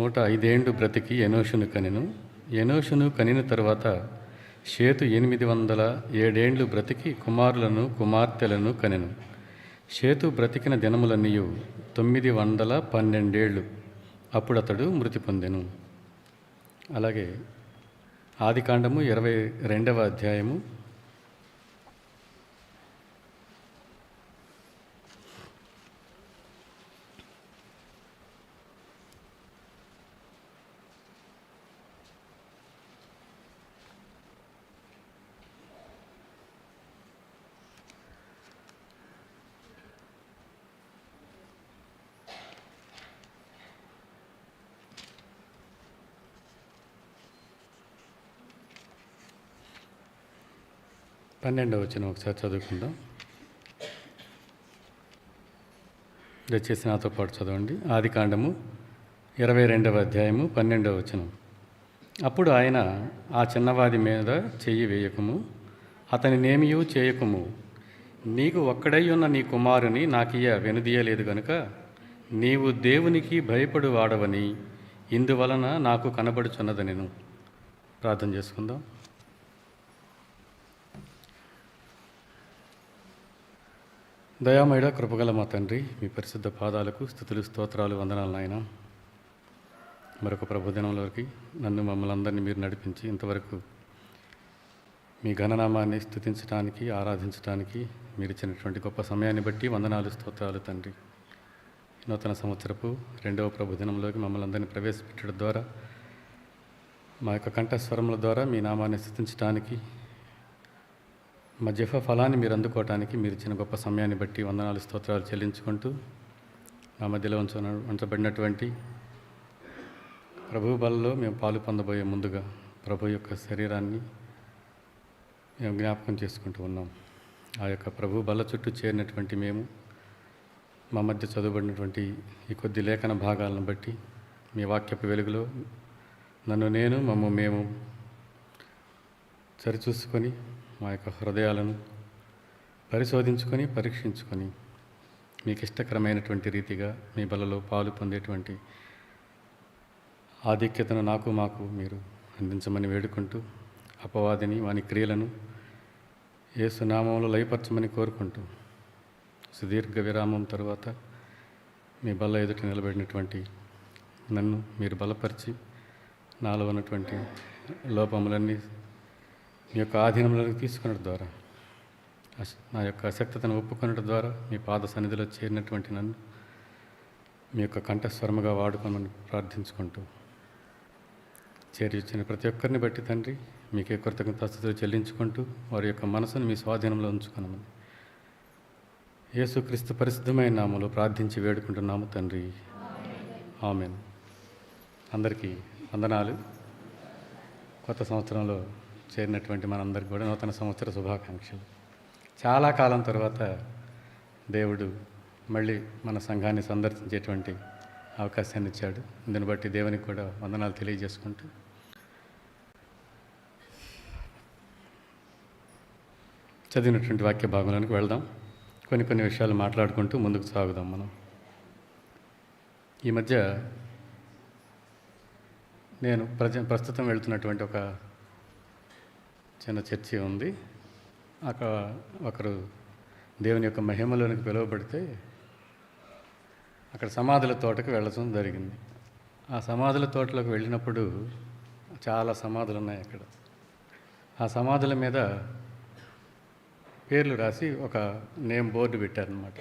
105 బ్రతికి ఎనోషును కనెను. ఎనోషును కనిన తరువాత షేతు 807 బ్రతికి కుమారులను కుమార్తెలను కనెను. షేతు బ్రతికిన దినములన్నీయు 912 అప్పుడు అతడు మృతి పొందెను. అలాగే ఆదికాండము 22వ అధ్యాయము 12వ వచనం ఒకసారి చదువుకుందాం. దయచేసి నాతో పాటు చదవండి. ఆదికాండము 22వ అధ్యాయము 12వ వచనం. అప్పుడు ఆయన, ఆ చిన్నవాది మీద చెయ్యి వేయకము, అతనినేమియూ చేయకము, నీకు ఒక్కడై ఉన్న నీ కుమారుని నాకియ్య వెనుదీయలేదు గనుక నీవు దేవునికి భయపడు వాడవని ఇందువలన నాకు కనబడుచున్నదనెను. ప్రార్థన చేసుకుందాం. దయామయుడ కృపగల మా తండ్రి, మీ పరిశుద్ధ పాదాలకు స్తుతులు స్తోత్రాలు వందనాలు నాయన. మరొక ప్రభుదినంలోకి నన్ను మమ్మల్ని అందరినీ మీరు నడిపించి ఇంతవరకు మీ ఘననామాన్ని స్తుతించడానికి ఆరాధించడానికి మీరు ఇచ్చినటువంటి గొప్ప సమయాన్ని బట్టి వందనాలు స్తోత్రాలు తండ్రి. నూతన సంవత్సరపు 2వ ప్రభుదినంలోకి మమ్మల్ని అందరినీ ప్రవేశపెట్టడం ద్వారా మా యొక్క కంఠస్వరముల ద్వారా మీ నామాన్ని స్తుతించడానికి, మా జెఫ ఫలాన్ని మీరు అందుకోవటానికి మీరు ఇచ్చిన గొప్ప సమయాన్ని బట్టి వందనాలు స్తోత్రాలు చెల్లించుకుంటూ, మా మధ్యలో ఉంచబడినటువంటి ప్రభు బలలో మేము పాలు పొందబోయే ముందుగా ప్రభు యొక్క శరీరాన్ని మేము జ్ఞాపకం చేసుకుంటూ ఉన్నాం. ఆ యొక్క ప్రభు బల చుట్టూ చేరినటువంటి మేము మా మధ్య చదువుబడినటువంటి ఈ కొద్ది లేఖన భాగాలను బట్టి మీ వాక్యపు వెలుగులో నన్ను మేము సరిచూసుకొని మా యొక్క హృదయాలను పరిశోధించుకొని పరీక్షించుకొని మీకు ఇష్టకరమైనటువంటి రీతిగా మీ బలలో పాలు పొందేటువంటి ఆధిక్యతను మాకు మీరు అందించమని వేడుకుంటూ, అపవాదిని వాని క్రియలను యేసు నామములో లయపరచమని కోరుకుంటూ, సుదీర్ఘ విరామం తరువాత మీ బల్ల ఎదుట నిలబడినటువంటి నన్ను మీరు బలపరిచి నాలో ఉన్నటువంటి లోపములన్నీ మీ యొక్క ఆధీనంలోకి తీసుకునడం ద్వారా, నా యొక్క అశక్తతను ఒప్పుకొనడం ద్వారా మీ పాద సన్నిధిలో చేరినటువంటి నన్ను మీ యొక్క కంఠస్వరముగా వాడుకోమని ప్రార్థించుకుంటూ, చేరి ఇచ్చిన ప్రతి ఒక్కరిని బట్టి తండ్రి మీకే కృతజ్ఞతాస్తుతులు చెల్లించుకుంటూ వారి యొక్క మనసును మీ స్వాధీనంలో ఉంచుకున్నామని యేసుక్రీస్తు పరిశుద్ధమైన నామములో ప్రార్థించి వేడుకుంటున్నాము తండ్రి. ఆమేన్. అందరికీ వందనాలు. కొత్త సంవత్సరంలో చేరినటువంటి మనందరికీ కూడా నూతన సంవత్సర శుభాకాంక్షలు. చాలా కాలం తర్వాత దేవుడు మళ్ళీ మన సంఘాన్ని సందర్శించేటువంటి అవకాశాన్ని ఇచ్చాడు. దీన్ని బట్టి దేవునికి కూడా వందనాలు తెలియజేసుకుంటూ, చదివినటువంటి వాక్య భాగంలోనికి వెళ్దాం. కొన్ని విషయాలు మాట్లాడుకుంటూ ముందుకు సాగుదాం. మనం ఈ మధ్య నేను ప్రస్తుతం వెళ్తున్నటువంటి ఒక చిన్న చర్చి ఉంది. అక్కడ ఒకరు దేవుని యొక్క మహిమలోనికి పిలువబడితే అక్కడ సమాధుల తోటకు వెళ్ళడం జరిగింది. ఆ సమాధుల తోటలోకి వెళ్ళినప్పుడు చాలా సమాధులు ఉన్నాయి అక్కడ. ఆ సమాధుల మీద పేర్లు రాసి ఒక నేమ్ బోర్డు పెట్టారనమాట.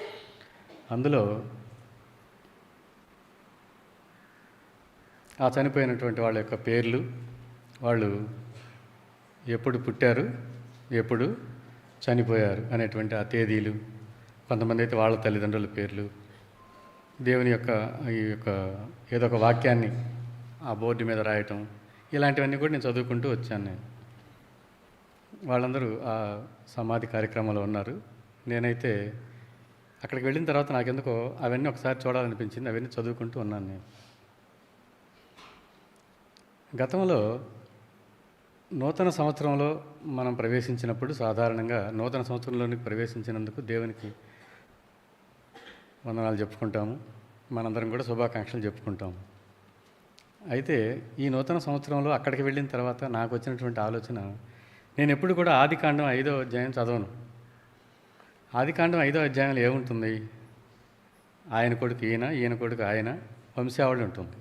అందులో ఆ చనిపోయినటువంటి వాళ్ళ యొక్క పేర్లు, వాళ్ళు ఎప్పుడు పుట్టారు, ఎప్పుడు చనిపోయారు అనేటువంటి ఆ తేదీలు, కొంతమంది అయితే వాళ్ళ తల్లిదండ్రుల పేర్లు, దేవుని యొక్క ఈ యొక్క ఏదో ఒక వాక్యాన్ని ఆ బోర్డు మీద రాయటం, ఇలాంటివన్నీ కూడా నేను చదువుకుంటూ వచ్చాను. వాళ్ళందరూ ఆ సమాధి కార్యక్రమంలో ఉన్నారు. నేనైతే అక్కడికి వెళ్ళిన తర్వాత నాకెందుకో అవన్నీ ఒకసారి చూడాలనిపించింది. అవన్నీ చదువుకుంటూ ఉన్నాను నేను. గతంలో నూతన సంవత్సరంలో మనం ప్రవేశించినప్పుడు సాధారణంగా నూతన సంవత్సరంలోనికి ప్రవేశించినందుకు దేవునికి వందనాలు చెప్పుకుంటాము. మనందరం కూడా శుభాకాంక్షలు చెప్పుకుంటాము. అయితే ఈ నూతన సంవత్సరంలో అక్కడికి వెళ్ళిన తర్వాత నాకు వచ్చినటువంటి ఆలోచన, నేను ఎప్పుడు కూడా ఆదికాండం 5వ అధ్యాయం చదవను. ఆదికాండం 5వ అధ్యాయంలో ఏముంటుంది? ఆయన కొడుకు ఈయన, ఈయన కొడుకు ఆయన, వంశావళి ఉంటుంది.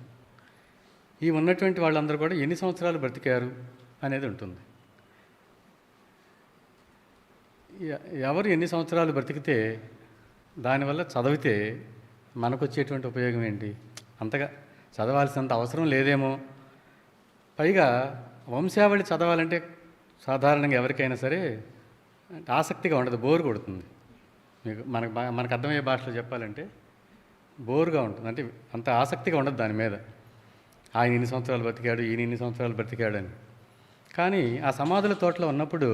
ఈ ఉన్నటువంటి వాళ్ళందరూ కూడా ఎన్ని సంవత్సరాలు బ్రతికారు అనేది ఉంటుంది. ఎవరు ఎన్ని సంవత్సరాలు బ్రతికితే దానివల్ల చదివితే మనకు వచ్చేటువంటి ఉపయోగం ఏంటి? అంతగా చదవాల్సినంత అవసరం లేదేమో. పైగా వంశావళి చదవాలంటే సాధారణంగా ఎవరికైనా సరే ఆసక్తిగా ఉండదు, బోరు కొడుతుంది. మీకు మనకు అర్థమయ్యే భాషలో చెప్పాలంటే బోరుగా ఉంటుంది. అంటే అంత ఆసక్తిగా ఉండదు దాని మీద. ఆయన ఇన్ని సంవత్సరాలు బ్రతికాడు, ఈయన ఇన్ని సంవత్సరాలు బ్రతికాడు అని. కానీ ఆ సమాధుల తోటలో ఉన్నప్పుడు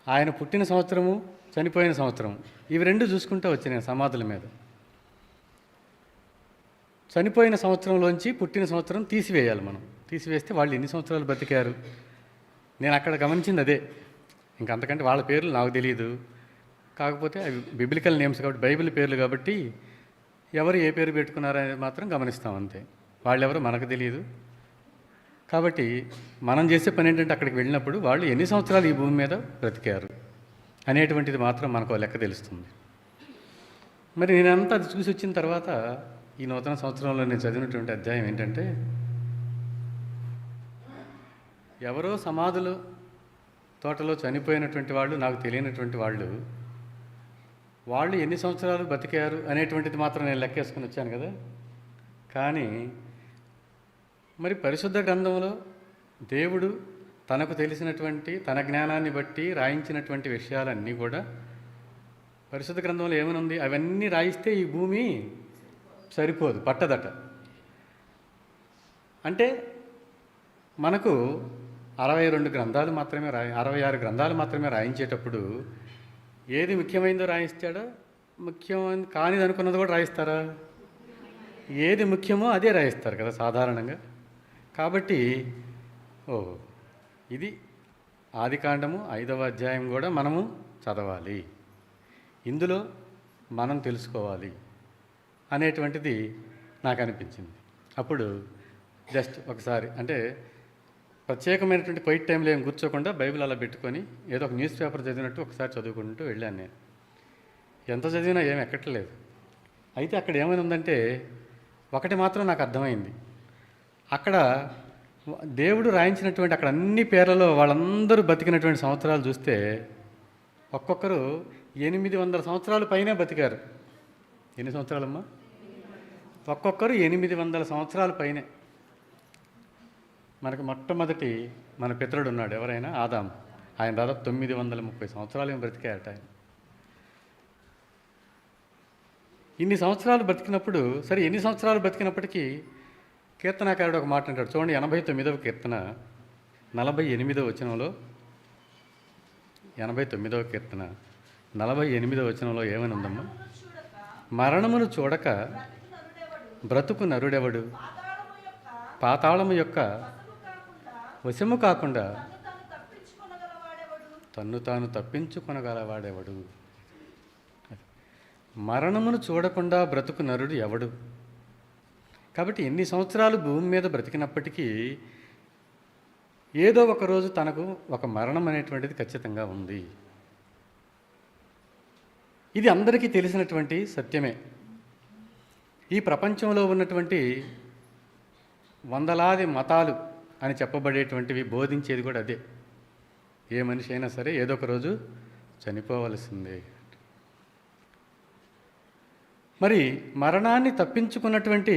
ఆయన పుట్టిన సంవత్సరము, చనిపోయిన సంవత్సరం, ఇవి రెండు చూసుకుంటూ వచ్చినాయి సమాధుల మీద. చనిపోయిన సంవత్సరంలోంచి పుట్టిన సంవత్సరం తీసివేయాలి మనం. తీసివేస్తే వాళ్ళు ఎన్ని సంవత్సరాలు బ్రతికారు. నేను అక్కడ గమనించింది అదే. ఇంకంతకంటే వాళ్ళ పేర్లు నాకు తెలియదు. కాకపోతే అవి బిబ్లికల్ నేమ్స్ కాబట్టి, బైబిల్ పేర్లు కాబట్టి ఎవరు ఏ పేరు పెట్టుకున్నారనేది మాత్రం గమనిస్తాం అంతే. వాళ్ళెవరో మనకు తెలియదు. కాబట్టి మనం చేసే పని ఏంటంటే అక్కడికి వెళ్ళినప్పుడు వాళ్ళు ఎన్ని సంవత్సరాలు ఈ భూమి మీద బ్రతికారు అనేటువంటిది మాత్రం మనకు లెక్క తెలుస్తుంది. మరి నేనంతా అది చూసి వచ్చిన తర్వాత ఈ నూతన సంవత్సరంలో నేను చదివినటువంటి అధ్యాయం ఏంటంటే, ఎవరో సమాధులు తోటలో చనిపోయినటువంటి వాళ్ళు, నాకు తెలియనటువంటి వాళ్ళు ఎన్ని సంవత్సరాలు బతికారు అనేటువంటిది మాత్రం నేను లెక్కేసుకుని వచ్చాను కదా. కానీ మరి పరిశుద్ధ గ్రంథంలో దేవుడు తనకు తెలిసినటువంటి తన జ్ఞానాన్ని బట్టి రాయించినటువంటి విషయాలన్నీ కూడా పరిశుద్ధ గ్రంథంలో ఏమనుంది? అవన్నీ రాయిస్తే ఈ భూమి సరిపోదు, పట్టదట. అంటే మనకు 62 గ్రంథాలు మాత్రమే 66 గ్రంథాలు మాత్రమే రాయించేటప్పుడు ఏది ముఖ్యమైనదో రాయిస్తాడో, ముఖ్యమైన కానిది అనుకున్నది కూడా రాయిస్తారా? ఏది ముఖ్యమో అదే రాయిస్తారు కదా సాధారణంగా. కాబట్టి ఇది ఆదికాండము 5వ అధ్యాయం కూడా మనము చదవాలి, ఇందులో మనం తెలుసుకోవాలి అనేటువంటిది నాకు అనిపించింది. అప్పుడు జస్ట్ ఒకసారి, అంటే ప్రత్యేకమైనటువంటి క్వైట్ టైంలో ఏం కూర్చోకుండా బైబిల్ అలా పెట్టుకొని ఏదో ఒక న్యూస్ పేపర్ చదివినట్టు ఒకసారి చదువుకుంటూ వెళ్ళాను. నేను ఎంత చదివినా ఏం ఎక్కట్లేదు. అయితే అక్కడ ఏమైనా ఉందంటే ఒకటి మాత్రం నాకు అర్థమైంది. అక్కడ దేవుడు రాయించినటువంటి అక్కడ అన్ని పేర్లలో వాళ్ళందరూ బతికినటువంటి సంవత్సరాలు చూస్తే ఒక్కొక్కరు 800 సంవత్సరాల పైనే బతికారు. ఎన్ని సంవత్సరాలమ్మా? ఒక్కొక్కరు 800 సంవత్సరాల పైనే. మనకు మొట్టమొదటి మన పితరుడు ఉన్నాడు, ఎవరైనా ఆదాము. ఆయన దాదాపు 930 సంవత్సరాలు ఏమి బ్రతికాయట ఆయన. ఇన్ని సంవత్సరాలు బ్రతికినప్పుడు సరే, ఎన్ని సంవత్సరాలు బ్రతికినప్పటికీ కీర్తనాకారుడు ఒక మాట అంటాడు. చూడండి, 89వ కీర్తన 48వ వచనంలో, 89వ కీర్తన 48వ వచనంలో ఏమని ఉందమ్మా? మరణమును చూడక బ్రతుకు నరుడెవడు, పాతాళము యొక్క వశము కాకుండా తన్ను తాను తప్పించుకొనగలవాడెవడు. మరణమును చూడకుండా బ్రతుకు నరుడు ఎవడు? కాబట్టి ఎన్ని సంవత్సరాలు భూమి మీద బ్రతికినప్పటికీ ఏదో ఒకరోజు తనకు ఒక మరణం అనేటువంటిది ఖచ్చితంగా ఉంది. ఇది అందరికీ తెలిసినటువంటి సత్యమే. ఈ ప్రపంచంలో ఉన్నటువంటి వందలాది మతాలు అని చెప్పబడేటువంటివి బోధించేది కూడా అదే. ఏ మనిషి అయినా సరే ఏదో ఒక రోజు చనిపోవలసిందే. మరి మరణాన్ని తప్పించుకున్నటువంటి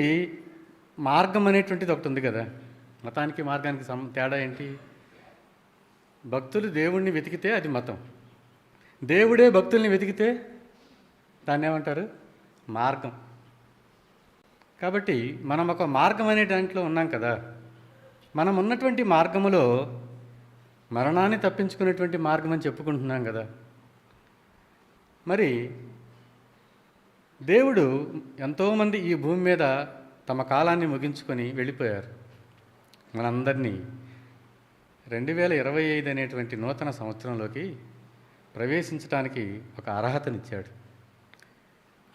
మార్గం అనేటువంటిది ఒకటి ఉంది కదా. మతానికి మార్గానికి తేడా ఏంటి? భక్తులు దేవుణ్ణి వెతికితే అది మతం, దేవుడే భక్తుల్ని వెతికితే దాన్ని ఏమంటారు? మార్గం. కాబట్టి మనం ఒక మార్గం అనే దాంట్లో ఉన్నాం కదా. మనం ఉన్నటువంటి మార్గములో మరణాన్ని తప్పించుకునేటువంటి మార్గం అని చెప్పుకుంటున్నాం కదా. మరి దేవుడు ఎంతోమంది ఈ భూమి మీద తమ కాలాన్ని ముగించుకొని వెళ్ళిపోయారు. మనందరినీ 2025 అనేటువంటి నూతన సంవత్సరంలోకి ప్రవేశించడానికి ఒక అర్హతనిచ్చాడు.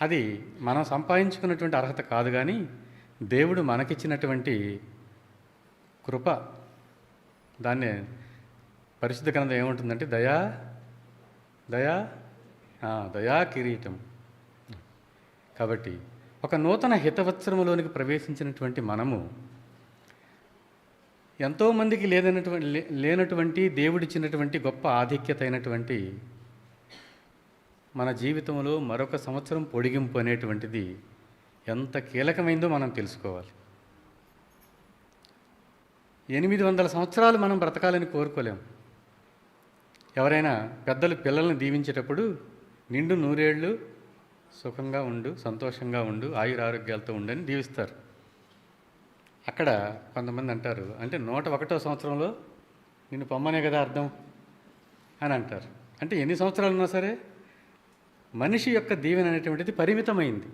అది మనం సంపాదించుకున్నటువంటి అర్హత కాదు, కానీ దేవుడు మనకిచ్చినటువంటి కృప. దాన్నే పరిశుద్ధ గ్రంథం ఏముంటుందంటే దయా దయా దయా కిరీటం. కాబట్టి ఒక నూతన హితవత్సరములోనికి ప్రవేశించినటువంటి మనము ఎంతోమందికి లేనటువంటి దేవుడిచ్చినటువంటి గొప్ప ఆధిక్యత అయినటువంటి మన జీవితంలో మరొక సంవత్సరం పొడిగింపు అనేటువంటిది ఎంత కీలకమైందో మనం తెలుసుకోవాలి. 800 సంవత్సరాలు మనం బ్రతకాలని కోరుకోలేం. ఎవరైనా పెద్దలు పిల్లల్ని దీవించేటప్పుడు నిండు 100 ఏళ్ళు సుఖంగా ఉండు, సంతోషంగా ఉండు, ఆయురారోగ్యాలతో ఉండని దీవిస్తారు. అక్కడ కొంతమంది అంటారు, అంటే 101వ సంవత్సరంలో నిన్ను పొమ్మనే కదా అర్థం అని అంటారు. అంటే ఎన్ని సంవత్సరాలు ఉన్నా సరే మనిషి యొక్క దీవెన అనేటువంటిది పరిమితమైంది.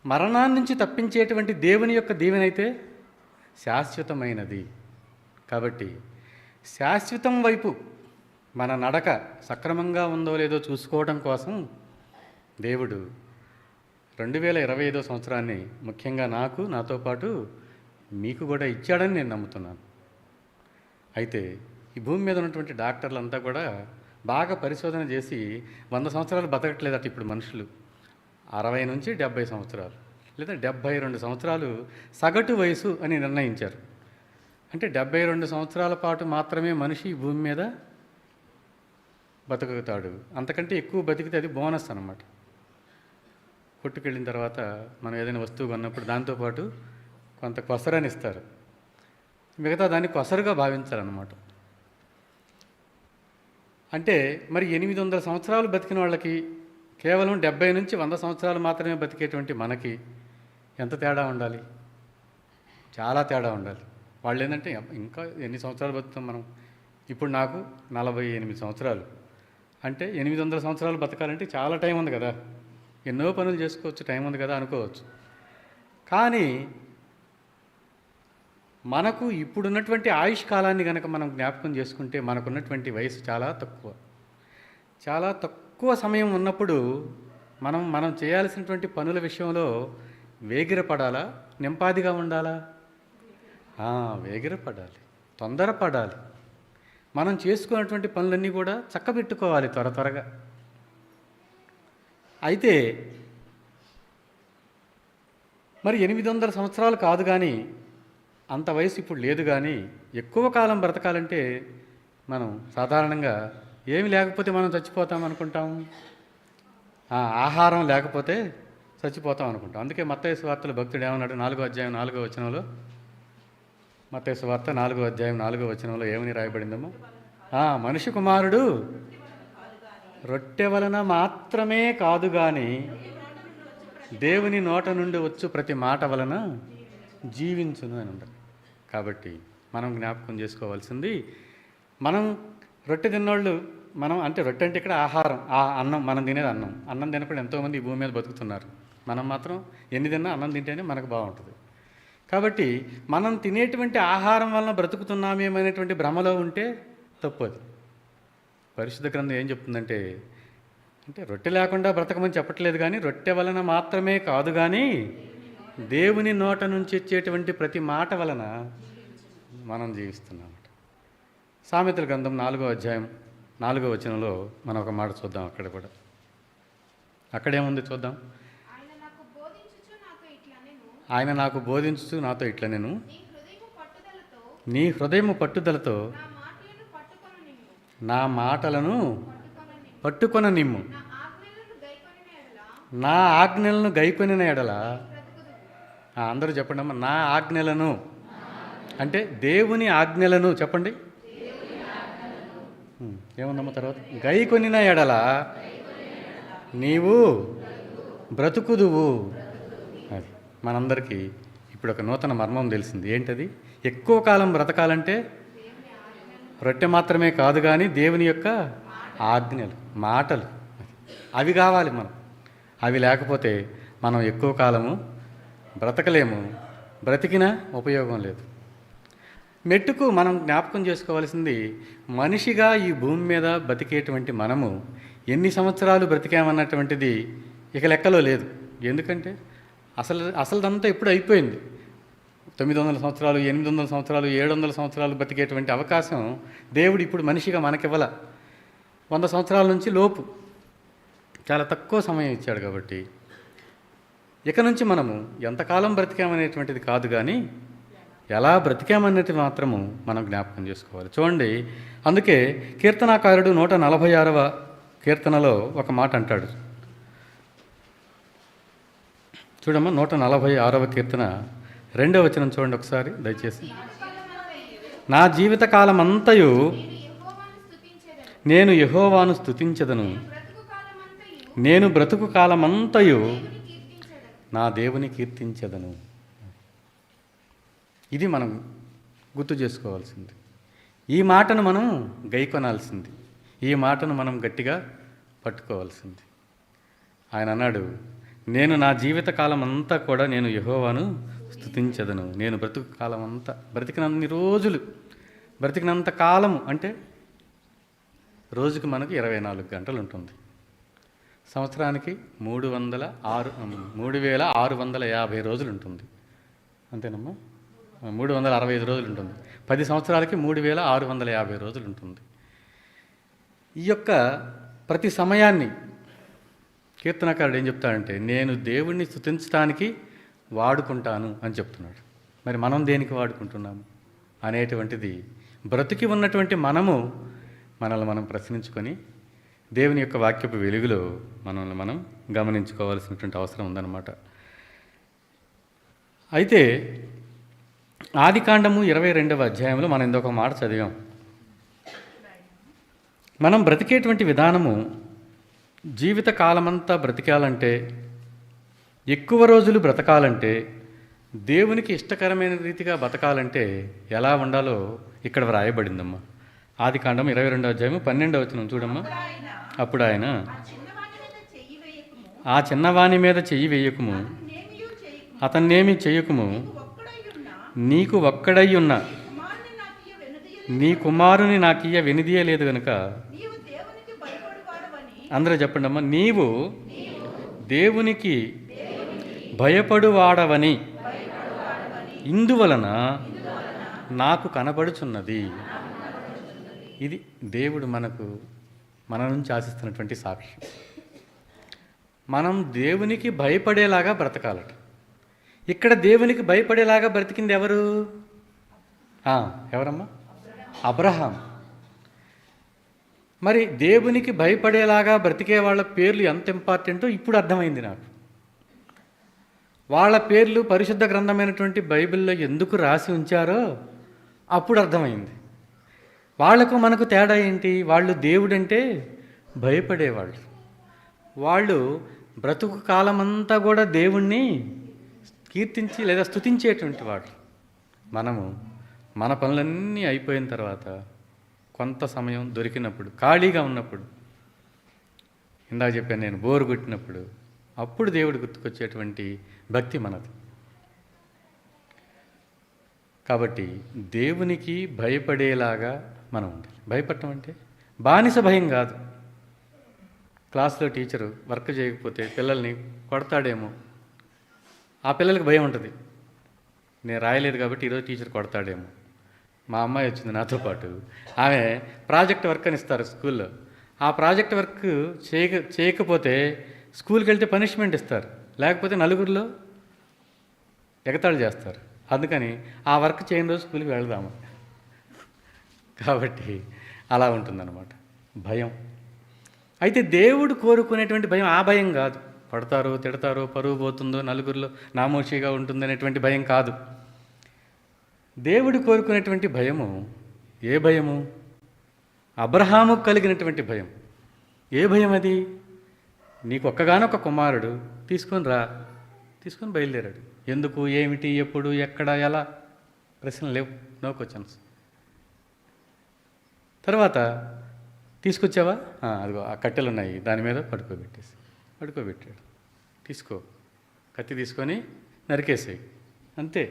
మరణాన్ని నుంచి తప్పించేటువంటి దేవుని యొక్క దీవెన అయితే శాశ్వతమైనది. కాబట్టి శాశ్వతం వైపు మన నడక సక్రమంగా ఉందో లేదో చూసుకోవడం కోసం దేవుడు 2025వ సంవత్సరాన్ని ముఖ్యంగా నాతో పాటు మీకు కూడా ఇచ్చాడని నేను నమ్ముతున్నాను. అయితే ఈ భూమి మీద ఉన్నటువంటి డాక్టర్లంతా కూడా బాగా పరిశోధన చేసి 100 సంవత్సరాలు బతకట్లేదట ఇప్పుడు మనుషులు. 60 నుంచి 70 సంవత్సరాలు లేదా 72 సంవత్సరాలు సగటు వయసు అని నిర్ణయించారు. అంటే 72 సంవత్సరాల పాటు మాత్రమే మనిషి ఈ భూమి మీద బతుకుతాడు. అంతకంటే ఎక్కువ బతికితే అది బోనస్ అన్నమాట. కొట్టుకెళ్ళిన తర్వాత మనం ఏదైనా వస్తువు కొన్నప్పుడు దాంతోపాటు కొంత కొసరని ఇస్తారు. మిగతా దాన్ని కొసరుగా భావించాలన్నమాట. అంటే మరి 800 సంవత్సరాలు బతికిన వాళ్ళకి కేవలం 70 నుంచి 100 సంవత్సరాలు మాత్రమే బతికేటువంటి మనకి ఎంత తేడా ఉండాలి? చాలా తేడా ఉండాలి. వాళ్ళు ఏంటంటే ఇంకా ఎన్ని సంవత్సరాలు బతుకుతాం మనం? ఇప్పుడు నాకు 48 సంవత్సరాలు. అంటే 800 సంవత్సరాలు బతకాలంటే చాలా టైం ఉంది కదా, ఎన్నో పనులు చేసుకోవచ్చు, టైం ఉంది కదా అనుకోవచ్చు. కానీ మనకు ఇప్పుడున్నటువంటి ఆయుష్ కాలాన్ని కనుక మనం జ్ఞాపకం చేసుకుంటే మనకున్నటువంటి వయసు చాలా తక్కువ. చాలా తక్కువ సమయం ఉన్నప్పుడు మనం చేయాల్సినటువంటి పనుల విషయంలో వేగిరపడాలా, నింపాదిగా ఉండాలా? వేగిరపడాలి, తొందరపడాలి. మనం చేసుకున్నటువంటి పనులన్నీ కూడా చక్కబెట్టుకోవాలి త్వరగా. అయితే మరి 800 సంవత్సరాలు కాదు, కానీ అంత వయసు ఇప్పుడు లేదు. కానీ ఎక్కువ కాలం బ్రతకాలంటే మనం సాధారణంగా ఏమి లేకపోతే మనం చచ్చిపోతాం అనుకుంటాం. ఆహారం లేకపోతే చచ్చిపోతాం అనుకుంటాం. అందుకే మత్తయి సువార్తలో భక్తుడు ఏమన్నాడు? 4వ అధ్యాయం 4వ వచనంలో, మత్తయి సువార్త 4వ అధ్యాయం 4వ వచనంలో ఏమని రాయబడిందమ్మో? మనిషి కుమారుడు రొట్టె వలన మాత్రమే కాదు కానీ దేవుని నోట నుండి వచ్చు ప్రతి మాట వలన జీవించును అని ఉండదు. కాబట్టి మనం జ్ఞాపకం చేసుకోవాల్సింది, మనం రొట్టె తిన్నోళ్ళు మనం, అంటే రొట్టె అంటే ఇక్కడ ఆహారం, అన్నం, మనం తినేది అన్నం తినకుండా ఎంతోమంది ఈ భూమి మీద బతుకుతున్నారు. మనం మాత్రం ఎన్ని తిన్నా అన్నం తింటేనే మనకు బాగుంటుంది. కాబట్టి మనం తినేటువంటి ఆహారం వలన బ్రతుకుతున్నామేమైనటువంటి భ్రమలో ఉంటే తప్పదు. పరిశుద్ధ గ్రంథం ఏం చెప్తుందంటే, అంటే రొట్టె లేకుండా బ్రతకమని చెప్పట్లేదు, కానీ రొట్టె వలన మాత్రమే కాదు కానీ దేవుని నోట నుంచి వచ్చేటువంటి ప్రతి మాట వలన మనం జీవిస్తున్నామట. సామెతల గ్రంథం 4వ అధ్యాయం 4వ వచనంలో మనం ఒక మాట చూద్దాం. అక్కడ కూడా అక్కడేముంది చూద్దాం. ఆయన నాకు బోధించుచు నాతో ఇట్లా నేను, నీ హృదయము పట్టుదలతో నా మాటలను పట్టుకొన నిమ్ము, నా ఆజ్ఞలను గైకొనిన ఎడల. అందరూ చెప్పండి అమ్మా, నా ఆజ్ఞలను అంటే దేవుని ఆజ్ఞలను చెప్పండి. ఏముందమ్మా తర్వాత? గైకొనిన ఎడల నీవు బ్రతుకుదువు. అది మనందరికీ ఇప్పుడు ఒక నూతన మర్మం తెలిసింది. ఏంటది? ఎక్కువ కాలం బ్రతకాలంటే రొట్టె మాత్రమే కాదు కానీ దేవుని యొక్క ఆజ్ఞలు, మాటలు, అవి కావాలి. అవి లేకపోతే మనం ఎక్కువ కాలము బ్రతకలేము, బ్రతికినా ఉపయోగం లేదు. మెట్టుకు మనం జ్ఞాపకం చేసుకోవాల్సింది, మనిషిగా ఈ భూమి మీద బతికేటువంటి మనము ఎన్ని సంవత్సరాలు బ్రతికామన్నటువంటిది ఇక లెక్కలో లేదు. ఎందుకంటే అసలుదంతా ఎప్పుడు అయిపోయింది. 900 సంవత్సరాలు, 800 సంవత్సరాలు, 700 సంవత్సరాలు బతికేటువంటి అవకాశం దేవుడు ఇప్పుడు మనిషిగా మనకివ్వాల. 100 సంవత్సరాల నుంచి లోపు చాలా తక్కువ సమయం ఇచ్చాడు. కాబట్టి ఇక నుంచి మనము ఎంతకాలం బ్రతికామనేటువంటిది కాదు, కానీ ఎలా బ్రతికామనేది మాత్రము మనం జ్ఞాపకం చేసుకోవాలి. చూడండి, అందుకే కీర్తనాకారుడు 146వ కీర్తనలో ఒక మాట అంటాడు. చూడమ్మా, 146వ కీర్తన 2వ వచనం చూడండి ఒకసారి దయచేసి. నా జీవితకాలం అంతయు నేను యెహోవాను స్తుతించెదను, నేను బ్రతుకు కాలమంతయు నా దేవుని కీర్తించెదను. ఇది మనం గుర్తు చేసుకోవాల్సింది. ఈ మాటను మనం గైకొనాల్సింది, ఈ మాటను మనం గట్టిగా పట్టుకోవాల్సింది. ఆయన అన్నాడు, నేను నా జీవితకాలం అంతా కూడా నేను యెహోవాను స్తుతించెదను. నేను బ్రతుకు కాలం అంతా, బ్రతికినన్ని రోజులు, బ్రతికినంత కాలము అంటే రోజుకి మనకు 24 గంటలు ఉంటుంది. సంవత్సరానికి 3650 రోజులు ఉంటుంది. అంతేనమ్మా, 365 రోజులు ఉంటుంది. 10 సంవత్సరాలకి 3650 రోజులు ఉంటుంది. ఈ యొక్క ప్రతి సమయాన్ని కీర్తనకారుడు ఏం చెప్తాడంటే, నేను దేవుణ్ణి స్తుతించడానికి వాడుకుంటాను అని చెప్తున్నాడు. మరి మనం దేనికి వాడుకుంటున్నాము అనేటువంటిది బ్రతికి ఉన్నటువంటి మనల్ని మనం ప్రశ్నించుకొని దేవుని యొక్క వాక్యపు వెలుగులో మనల్ని మనం గమనించుకోవాల్సినటువంటి అవసరం ఉందన్నమాట. అయితే ఆదికాండము 22వ అధ్యాయంలో మనం ఇంకొక మాట చదివాం. మనం బ్రతికేటువంటి విధానము, జీవిత కాలమంతా బ్రతికాలంటే, ఎక్కువ రోజులు బ్రతకాలంటే, దేవునికి ఇష్టకరమైన రీతిగా బతకాలంటే ఎలా ఉండాలో ఇక్కడ వ్రాయబడిందమ్మా. ఆదికాండం 22వ అధ్యాయము 12వ వచనం చూడమ్మా. అప్పుడు ఆయన, ఆ చిన్నవాని మీద చెయ్యి వేయకుము, అతన్నేమి చేయకుము, నీకు ఒక్కడై ఉన్న నీ కుమారుని నాకియ్య వెనుదీయలేదు గనుక. అందరూ చెప్పండి అమ్మా, నీవు దేవునికి భయపడువాడవని ఇందువలన నాకు కనబడుచున్నది. ఇది దేవుడు మన నుంచి ఆశిస్తున్నటువంటి సాక్ష్యం. మనం దేవునికి భయపడేలాగా బ్రతకాలట. ఇక్కడ దేవునికి భయపడేలాగా బ్రతికింది ఎవరు? ఎవరమ్మా? అబ్రహాం. మరి దేవునికి భయపడేలాగా బ్రతికే వాళ్ళ పేర్లు ఎంత ఇంపార్టెంటో ఇప్పుడు అర్థమైంది నాకు. వాళ్ళ పేర్లు పరిశుద్ధ గ్రంథమైనటువంటి బైబిల్లో ఎందుకు రాసి ఉంచారో అప్పుడు అర్థమైంది. వాళ్లకు మనకు తేడా ఏంటి? వాళ్ళు దేవుడంటే భయపడేవాళ్ళు. వాళ్ళు బ్రతుకు కాలమంతా కూడా దేవుణ్ణి కీర్తించి లేదా స్తుతించేటువంటి వాళ్ళు. మనము మన పనులన్నీ అయిపోయిన తర్వాత కొంత సమయం దొరికినప్పుడు, ఖాళీగా ఉన్నప్పుడు, ఇందాక చెప్పాను నేను, బోరు కొట్టినప్పుడు, అప్పుడు దేవుడు గుర్తుకొచ్చేటువంటి భక్తి మనది. కాబట్టి దేవునికి భయపడేలాగా మనం ఉండాలి. భయపడటం అంటే బానిస భయం కాదు. క్లాస్లో టీచరు వర్క్ చేయకపోతే పిల్లల్ని కొడతాడేమో, ఆ పిల్లలకి భయం ఉంటుంది. నేను రాయలేదు కాబట్టి ఈరోజు టీచర్ కొడతాడేమో. మా అమ్మాయి వచ్చింది నాతో పాటు, ఆమె ప్రాజెక్ట్ వర్క్ అని ఇస్తారు స్కూల్లో. ఆ ప్రాజెక్ట్ వర్క్ చేయకపోతే స్కూల్కి వెళ్తే పనిష్మెంట్ ఇస్తారు, లేకపోతే నలుగురిలో ఎగతాళి చేస్తారు. అందుకని ఆ వర్క్ చేయని రోజు స్కూల్కి వెళదాము. కాబట్టి అలా ఉంటుందన్నమాట భయం. అయితే దేవుడు కోరుకునేటువంటి భయం ఆ భయం కాదు. పడతారో తిడతారో, పరువు పోతుందో, నలుగురిలో నామోషిగా ఉంటుందనేటువంటి భయం కాదు. దేవుడు కోరుకునేటువంటి భయము ఏ భయము? అబ్రహాముకు కలిగినటువంటి భయం. ఏ భయం అది? నీకు ఒక్కగానొక్క కుమారుడు, తీసుకొని బయలుదేరాడు. ఎందుకు, ఏమిటి, ఎప్పుడు, ఎక్కడ, ఎలా? ప్రశ్నలు లేవు, నో క్వశ్చన్స్. తర్వాత తీసుకొచ్చావా? అదిగో ఆ కట్టెలు ఉన్నాయి, దాని మీద పడుకోబెట్టాడు. తీసుకో, కత్తి తీసుకొని నరికేసేయి, అంతే.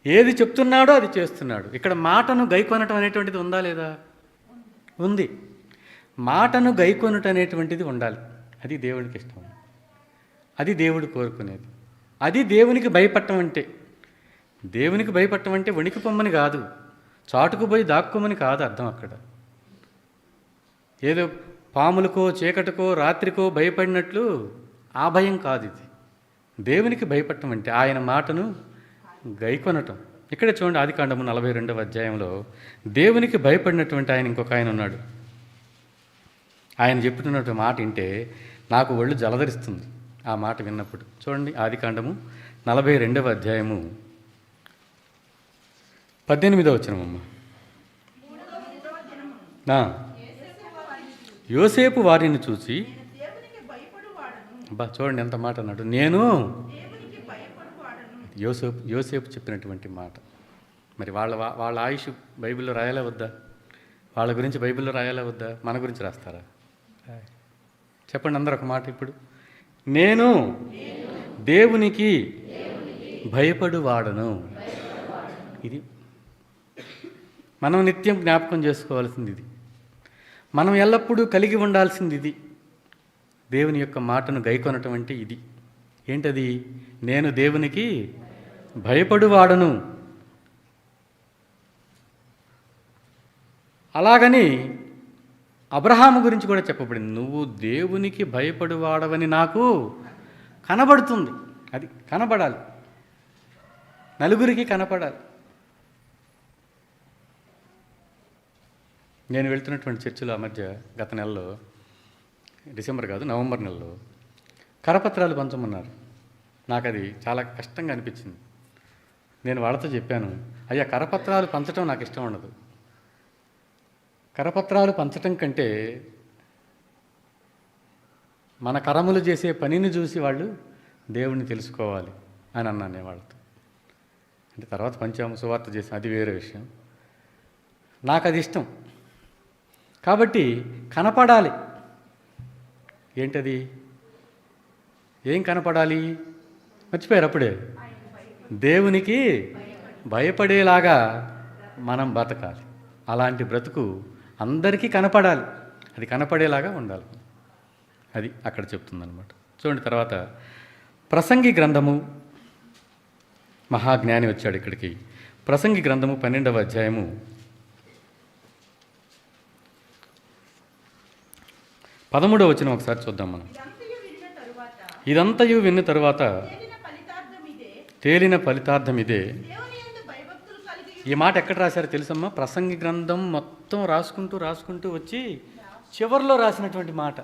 ఏది చెప్తున్నాడో అది చేస్తున్నాడు. ఇక్కడ మాటను గైకొనటం అనేటువంటిది ఉందా లేదా? ఉంది. మాటను గైకొనటం అనేటువంటిది ఉండాలి. అది దేవునికి ఇష్టం, అది దేవుడు కోరుకునేది, అది దేవునికి భయపడటం అంటే. దేవునికి భయపడటం అంటే వణికి పొమ్మని కాదు, చాటుకు పోయి దాక్కోమని కాదు అర్థం అక్కడ. ఏదో పాములకో చీకటికో రాత్రికో భయపడినట్లు ఆ భయం కాదు ఇది. దేవునికి భయపడటం అంటే ఆయన మాటను గైకొనటం. ఇక్కడే చూడండి, ఆదికాండము 42వ అధ్యాయంలో దేవునికి భయపడినటువంటి ఆయన ఇంకొక ఆయన ఉన్నాడు. ఆయన చెప్తున్నటువంటి మాట వింటే నాకు ఒళ్ళు జలధరిస్తుంది ఆ మాట విన్నప్పుడు. చూడండి, ఆదికాండము 42వ అధ్యాయము 18వ వచనమమ్మ. యోసేపు వారిని చూసి, అబ్బా చూడండి ఎంత మాట అన్నాడు, నేను యోసేపు చెప్పినటువంటి మాట. మరి వాళ్ళ ఆయుష్ బైబిల్లో రాయాలా వద్దా? వాళ్ళ గురించి బైబిల్లో రాయాలా వద్దా? మన గురించి రాస్తారా? చెప్పండి అందరూ ఒక మాట ఇప్పుడు. నేను దేవునికి భయపడువాడను. ఇది మనం నిత్యం జ్ఞాపకం చేసుకోవాల్సింది ఇది. మనం ఎల్లప్పుడూ కలిగి ఉండాల్సింది ఇది. దేవుని యొక్క మాటను గైకొనటం అంటే ఇది. ఏంటది? నేను దేవునికి భయపడువాడను. అలాగని అబ్రహాము గురించి కూడా చెప్పబడింది, నువ్వు దేవునికి భయపడువాడవని నాకు కనబడుతుంది. అది కనబడాలి, నలుగురికి కనపడాలి. నేను వెళ్తున్నటువంటి చర్చిలో ఆ మధ్య గత నెలలో, డిసెంబర్ కాదు నవంబర్ నెలలో కరపత్రాలు పంచమన్నారు. నాకు అది చాలా కష్టంగా అనిపించింది. నేను వాళ్ళతో చెప్పాను, అయ్యా కరపత్రాలు పంచడం నాకు ఇష్టం ఉండదు. కరపత్రాలు పంచటం కంటే మన కరములు చేసే పనిని చూసి వాళ్ళు దేవుణ్ణి తెలుసుకోవాలి అని అన్నాను నేను వాళ్ళతో. అంటే తర్వాత పంచాము, సువార్త చేసాం, అది వేరే విషయం. నాకు అది ఇష్టం. కాబట్టి కనపడాలి. ఏంటది? ఏం కనపడాలి? మర్చిపోయారు అప్పుడే. దేవునికి భయపడేలాగా మనం బతకాలి. అలాంటి బ్రతుకు అందరికీ కనపడాలి. అది కనపడేలాగా ఉండాలి. అది అక్కడ చెప్తుందన్నమాట. చూడండి, తర్వాత ప్రసంగి గ్రంథము, మహాజ్ఞాని వచ్చాడు ఇక్కడికి. ప్రసంగి గ్రంథము 12వ అధ్యాయము 13వ వచనం ఒకసారి చూద్దాం మనం. ఇదంతయు విన్న తరువాత తేలిన ఫలితార్థం ఇదే. ఈ మాట ఎక్కడ రాశారో తెలుసమ్మా? ప్రసంగి గ్రంథం మొత్తం రాసుకుంటూ వచ్చి చివరిలో రాసినటువంటి మాట.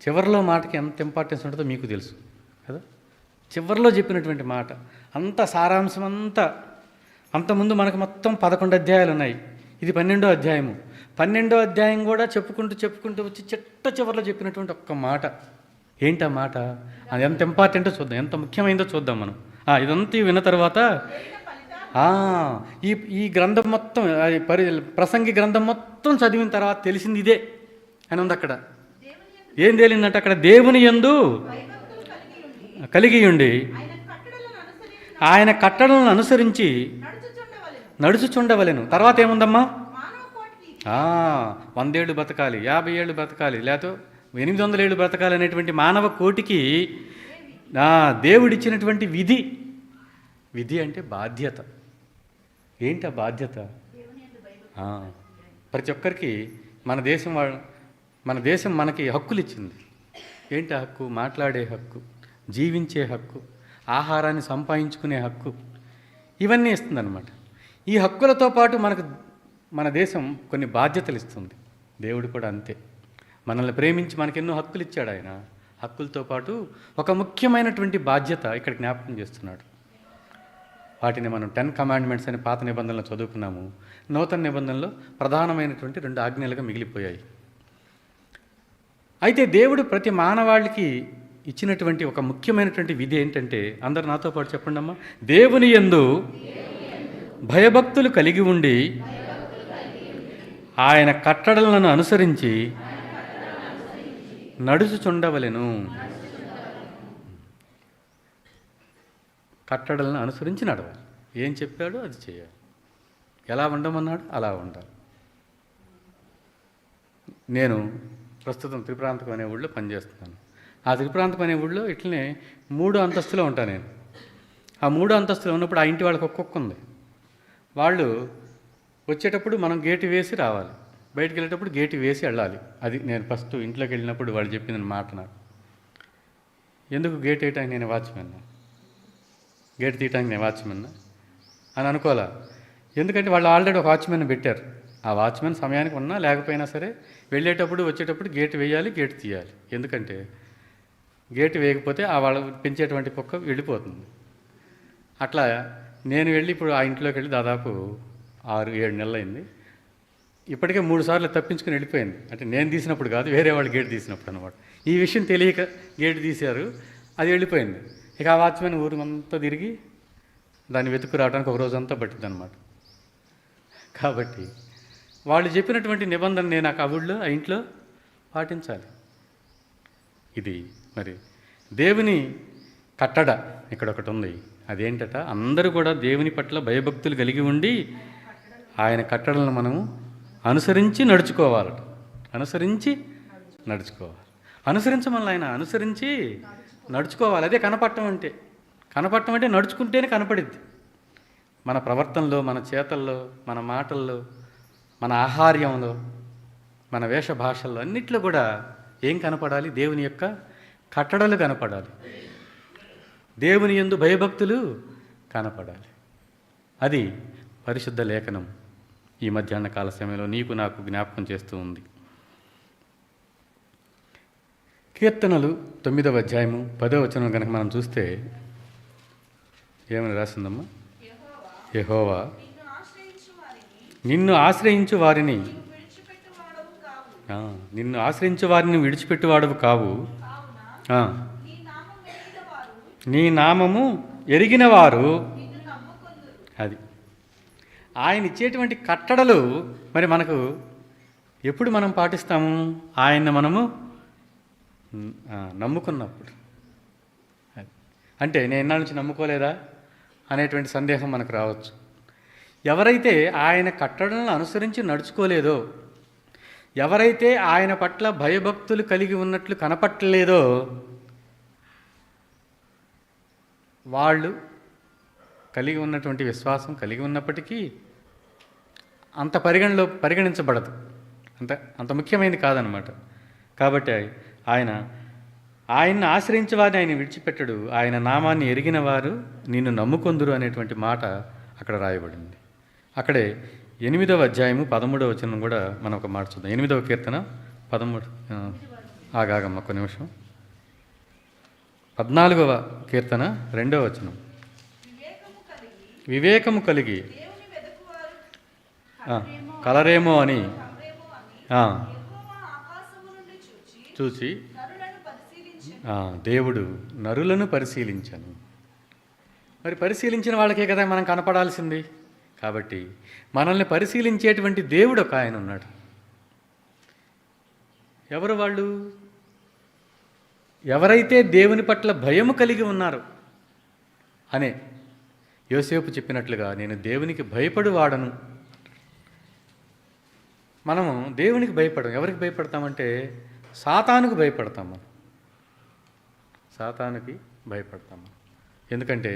చివరిలో మాటకి ఎంత ఇంపార్టెన్స్ ఉంటుందో మీకు తెలుసు కదా. చివరిలో చెప్పినటువంటి మాట అంత సారాంశం అంతకుముందు మనకు మొత్తం 11 అధ్యాయాలు ఉన్నాయి. ఇది 12వ అధ్యాయము. 12వ అధ్యాయం కూడా చెప్పుకుంటూ వచ్చి చివరిలో చెప్పినటువంటి ఒక్క మాట. ఏంటి ఆ మాట? అది ఎంత ఇంపార్టెంటో చూద్దాం, ఎంత ముఖ్యమైనదో చూద్దాం మనం. ఇదంతా విన్న తర్వాత ఈ గ్రంథం మొత్తం, ప్రసంగి గ్రంథం మొత్తం చదివిన తర్వాత తెలిసింది ఇదే అని ఉంది అక్కడ. ఏం తేలిందంటే అక్కడ దేవుని యందు కలిగి ఉండి ఆయన కట్టడలను అనుసరించి నడుచుచుండవలెను. తర్వాత ఏముందమ్మా? 100 ఏళ్ళు బతకాలి, 50 ఏళ్ళు బతకాలి, లేకపోతే 800 ఏళ్ళు బ్రతకాలి అనేటువంటి మానవ కోటికి దేవుడిచ్చినటువంటి విధి అంటే బాధ్యత. ఏంటి ఆ బాధ్యత? ప్రతి ఒక్కరికి మన దేశం మనకి హక్కులు ఇచ్చింది. ఏంటి ఆ హక్కు? మాట్లాడే హక్కు, జీవించే హక్కు, ఆహారాన్ని సంపాదించుకునే హక్కు, ఇవన్నీ ఇస్తుందన్నమాట. ఈ హక్కులతో పాటు మన దేశం కొన్ని బాధ్యతలు ఇస్తుంది. దేవుడు కూడా అంతే. మనల్ని ప్రేమించి మనకెన్నో హక్కులు ఇచ్చాడు ఆయన. హక్కులతో పాటు ఒక ముఖ్యమైనటువంటి బాధ్యత ఇక్కడ జ్ఞాపకం చేస్తున్నాడు. వాటిని మనం 10 కమాండ్మెంట్స్ అని పాత నిబంధనలు చదువుకున్నాము. నూతన నిబంధనలో ప్రధానమైనటువంటి 2 ఆజ్ఞలుగా మిగిలిపోయాయి. అయితే దేవుడు ప్రతి మానవాళికి ఇచ్చినటువంటి ఒక ముఖ్యమైనటువంటి విధి ఏంటంటే, అందరు నాతో పాటు చెప్పండి అమ్మా. దేవుని యందు భయభక్తులు కలిగి ఉండి ఆయన కట్టడలను అనుసరించి నడుచుచుండవలెను. కట్టడలను అనుసరించి నడవాలి. ఏం చెప్పాడో అది చేయాలి. ఎలా ఉండమన్నాడు అలా ఉండాలి. నేను ప్రస్తుతం త్రిప్రాంతకం అనే ఊళ్ళో పనిచేస్తున్నాను. ఆ త్రిప్రాంతకం అనే ఊళ్ళో ఇట్లనే 3 అంతస్తులో ఉంటాను నేను. ఆ 3 అంతస్తులు ఉన్నప్పుడు ఆ ఇంటి వాళ్ళకి ఒక్కొక్క ఉంది. వాళ్ళు వచ్చేటప్పుడు మనం గేటు వేసి రావాలి, బయటికి వెళ్ళేటప్పుడు గేటు వేసి వెళ్ళాలి. అది నేను ఫస్ట్ ఇంట్లోకి వెళ్ళినప్పుడు వాళ్ళు చెప్పింది మాట నాకు. ఎందుకు గేట్ వేయటానికి నేను వాచ్మెన్, గేట్ తీయటానికి నేను వాచ్మెన్ అని అనుకోవాలా. ఎందుకంటే వాళ్ళు ఆల్రెడీ ఒక వాచ్మెన్ పెట్టారు. ఆ వాచ్మెన్ సమయానికి ఉన్నా లేకపోయినా సరే వెళ్ళేటప్పుడు వచ్చేటప్పుడు గేటు వేయాలి, గేటు తీయాలి. ఎందుకంటే గేటు వేయకపోతే ఆ వాళ్ళు పెంచేటువంటి కుక్క వెళ్ళిపోతుంది. అట్లా నేను వెళ్ళి ఇప్పుడు ఆ ఇంట్లోకి వెళ్ళి దాదాపు 6-7 నెలలు అయింది. ఇప్పటికే 3 సార్లు తప్పించుకుని వెళ్ళిపోయింది. అంటే నేను తీసినప్పుడు కాదు, వేరే వాళ్ళు గేటు తీసినప్పుడు అనమాట. ఈ విషయం తెలియక గేటు తీశారు, అది వెళ్ళిపోయింది. ఇక ఆ వాచ్మెన్ ఊరంతా తిరిగి దాన్ని వెతుకు రావడానికి ఒక రోజంతా పట్టింది అనమాట. కాబట్టి వాళ్ళు చెప్పినటువంటి నిబంధన నేను ఆ ఇంట్లో పాటించాలి. ఇది మరి దేవుని కట్టడ ఇక్కడ ఒకటి ఉంది. అదేంటట, అందరూ కూడా దేవుని పట్ల భయభక్తులు కలిగి ఉండి ఆయన కట్టడలను మనము అనుసరించి నడుచుకోవాలట. అనుసరించి నడుచుకోవాలి. అనుసరించమని ఆయన అనుసరించి నడుచుకోవాలి. అదే కనపడటం అంటే. కనపడటం అంటే నడుచుకుంటేనే కనపడిద్ది. మన ప్రవర్తనలో, మన చేతల్లో, మన మాటల్లో, మన ఆహార్యంలో, మన వేష భాషల్లో అన్నిట్లో కూడా ఏం కనపడాలి? దేవుని యొక్క కట్టడలు కనపడాలి. దేవుని యందు భయభక్తులు కనపడాలి. అది పరిశుద్ధ లేఖనం ఈ మధ్యాహ్న కాల సమయంలో నీకు నాకు జ్ఞాపకం చేస్తూ ఉంది. కీర్తనలు 9వ అధ్యాయము 10వ వచనం కనుక మనం చూస్తే ఏమని రాసిందమ్మా? యెహోవా నిన్ను ఆశ్రయించు వారిని విడిచిపెట్టువాడవు కావు. నీ నామము ఎరిగిన వారు. అది ఆయన ఇచ్చేటువంటి కట్టడలు మరి మనకు ఎప్పుడు మనం పాటిస్తాము? ఆయన్ని మనము నమ్ముకున్నప్పుడు. అంటే నేను ఎన్నాళ్ళ నుంచి నమ్ముకోలేదా అనేటువంటి సందేహం మనకు రావచ్చు. ఎవరైతే ఆయన కట్టడలను అనుసరించి నడుచుకోలేదో, ఎవరైతే ఆయన పట్ల భయభక్తులు కలిగి ఉన్నట్లు కనపట్టలేదో, వాళ్ళు కలిగి ఉన్నటువంటి విశ్వాసం కలిగి ఉన్నప్పటికీ అంత పరిగణించబడదు. అంత ముఖ్యమైనది కాదనమాట. కాబట్టి ఆయన్ని ఆశ్రయించే వారిని ఆయన విడిచిపెట్టడు. ఆయన నామాన్ని ఎరిగిన వారు నిన్ను నమ్ముకొందురు అనేటువంటి మాట అక్కడ రాయబడింది. అక్కడే 8వ అధ్యాయము 13వ వచనం కూడా మనం ఒక మాట చూద్దాం. 8వ కీర్తన 13. ఆగాగమ్మ ఒక నిమిషం. 14వ కీర్తన 2వ వచనం. వివేకము కలిగి కలరేమో అని చూచి దేవుడు నరులను పరిశీలించను. మరి పరిశీలించిన వాళ్ళకే కదా మనం కనపడాల్సింది. కాబట్టి మనల్ని పరిశీలించేటువంటి దేవుడు ఒక ఆయన ఉన్నాడు. ఎవరు వాళ్ళు? ఎవరైతే దేవుని పట్ల భయము కలిగి ఉన్నారు అనే యోసేపు చెప్పినట్లుగా నేను దేవునికి భయపడు వాడను. మనము దేవునికి భయపడం. ఎవరికి భయపడతామంటే సాతానుకు భయపడతాం. మనం సాతానుకి భయపడతాం. ఎందుకంటే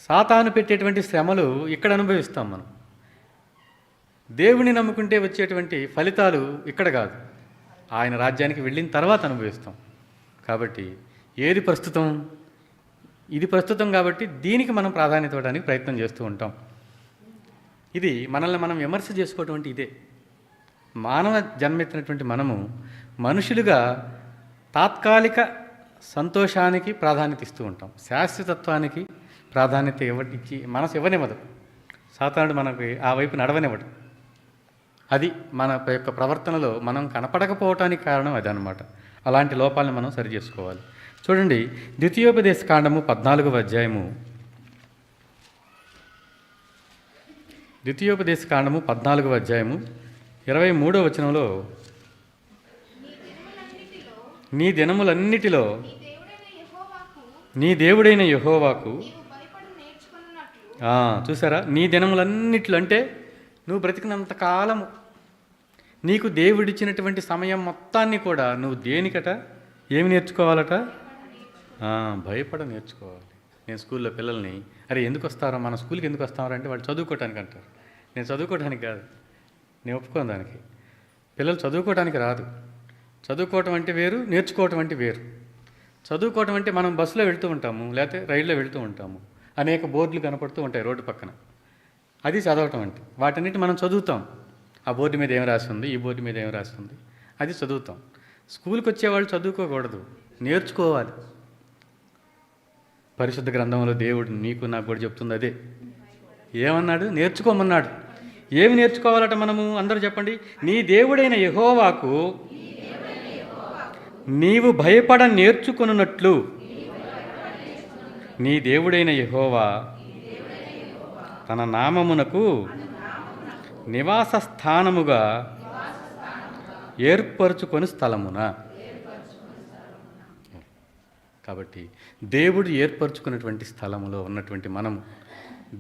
సాతాను పెట్టేటువంటి శ్రమలు ఇక్కడ అనుభవిస్తాం మనం. దేవుని నమ్ముకుంటే వచ్చేటువంటి ఫలితాలు ఇక్కడ కాదు, ఆయన రాజ్యానికి వెళ్ళిన తర్వాత అనుభవిస్తాం. కాబట్టి ఏది ప్రస్తుతం? ఇది ప్రస్తుతం కాబట్టి దీనికి మనం ప్రాధాన్యత ఇవ్వడానికి ప్రయత్నం చేస్తూ ఉంటాం. ఇది మనల్ని మనం విమర్శ చేసుకోవటువంటి ఇదే. మానవ జన్మెత్తినటువంటి మనము మనుషులుగా తాత్కాలిక సంతోషానికి ప్రాధాన్యత ఇస్తూ ఉంటాం. శాశ్వతత్వానికి ప్రాధాన్యత ఇచ్చి మనసు ఇవ్వనివ్వదు. సాతానుడు మనకి ఆ వైపు నడవనివ్వడు. అది మన యొక్క ప్రవర్తనలో మనం కనపడకపోవటానికి కారణం అదనమాట. అలాంటి లోపాలను మనం సరి చేసుకోవాలి. చూడండి, ద్వితీయోపదేశ కాండము 14వ అధ్యాయము. ద్వితీయోపదేశ కాండము 14వ అధ్యాయము 23వ వచనంలో నీ దినములన్నిటిలో నీ దేవుడైన యెహోవాకు చూసారా, నీ దినములన్నిటిలో అంటే నువ్వు బ్రతికినంత కాలము నీకు దేవుడిచ్చినటువంటి సమయం మొత్తాన్ని కూడా నువ్వు దేనికట ఏమి నేర్చుకోవాలట? భయపడ నేర్చుకోవాలి. నేను స్కూల్లో పిల్లల్ని, అరే ఎందుకు వస్తారో, మన స్కూల్కి ఎందుకు వస్తారో అంటే వాళ్ళు చదువుకోవటానికి అంటారు. నేను చదువుకోవడానికి కాదు, నేను ఒప్పుకోను దానికి. పిల్లలు చదువుకోవడానికి రాదు. చదువుకోవటం అంటే వేరు, నేర్చుకోవటం అంటే వేరు. చదువుకోవటం అంటే మనం బస్సులో వెళ్తూ ఉంటాము, లేకపోతే రైల్లో వెళ్తూ ఉంటాము, అనేక బోర్డులు కనపడుతూ ఉంటాయి రోడ్డు పక్కన. అది చదవటం అంటే. వాటన్నిటి మనం చదువుతాం. ఆ బోర్డు మీద ఏం రాసి ఉంది, ఈ బోర్డు మీద ఏం రాసి ఉంది, అది చదువుతాం. స్కూల్కి వచ్చేవాళ్ళు చదువుకోకూడదు, నేర్చుకోవాలి. పరిశుద్ధ గ్రంథంలో దేవుడు నీకు నాకు కూడా చెప్తుంది అదే. ఏమన్నాడు? నేర్చుకోమన్నాడు. ఏమి నేర్చుకోవాలట మనము? అందరూ చెప్పండి. నీ దేవుడైన యెహోవాకు నీవు భయపడ నేర్చుకొనున్నట్లు నీ దేవుడైన యెహోవా తన నామమునకు నివాస స్థానముగా ఏర్పరచుకొని స్థలమున. కాబట్టి దేవుడు ఏర్పరచుకున్నటువంటి స్థలములో ఉన్నటువంటి మనము,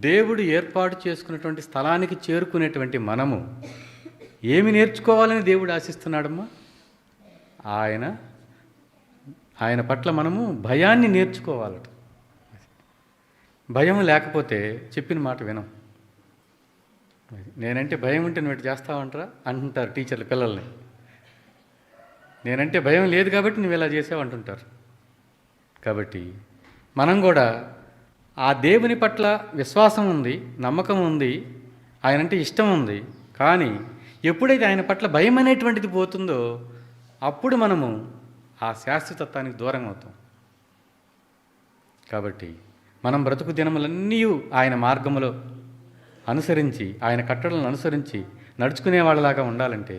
దేవుడు ఏర్పాటు చేసుకున్నటువంటి స్థలానికి చేరుకునేటువంటి మనము ఏమి నేర్చుకోవాలని దేవుడు ఆశిస్తున్నాడమ్మా? ఆయన పట్ల మనము భయాన్ని నేర్చుకోవాలట. భయం లేకపోతే చెప్పిన మాట వినం. నేనంటే భయం ఉంటే నువ్వు చేస్తావంటారా అంటుంటారు టీచర్లు పిల్లల్ని. నేనంటే భయం లేదు కాబట్టి నువ్వు ఇలా చేసావు అంటుంటారు. కాబట్టి మనం కూడా ఆ దేవుని పట్ల విశ్వాసం ఉంది, నమ్మకం ఉంది, ఆయనంటే ఇష్టం ఉంది. కానీ ఎప్పుడైతే ఆయన పట్ల భయం అనేటువంటిది పోతుందో అప్పుడు మనము ఆ శాశ్వతత్వానికి దూరం అవుతాం. కాబట్టి మనం బ్రతుకు దినములన్నీ ఆయన మార్గములో అనుసరించి, ఆయన కట్టడలను అనుసరించి నడుచుకునే వాళ్ళలాగా ఉండాలంటే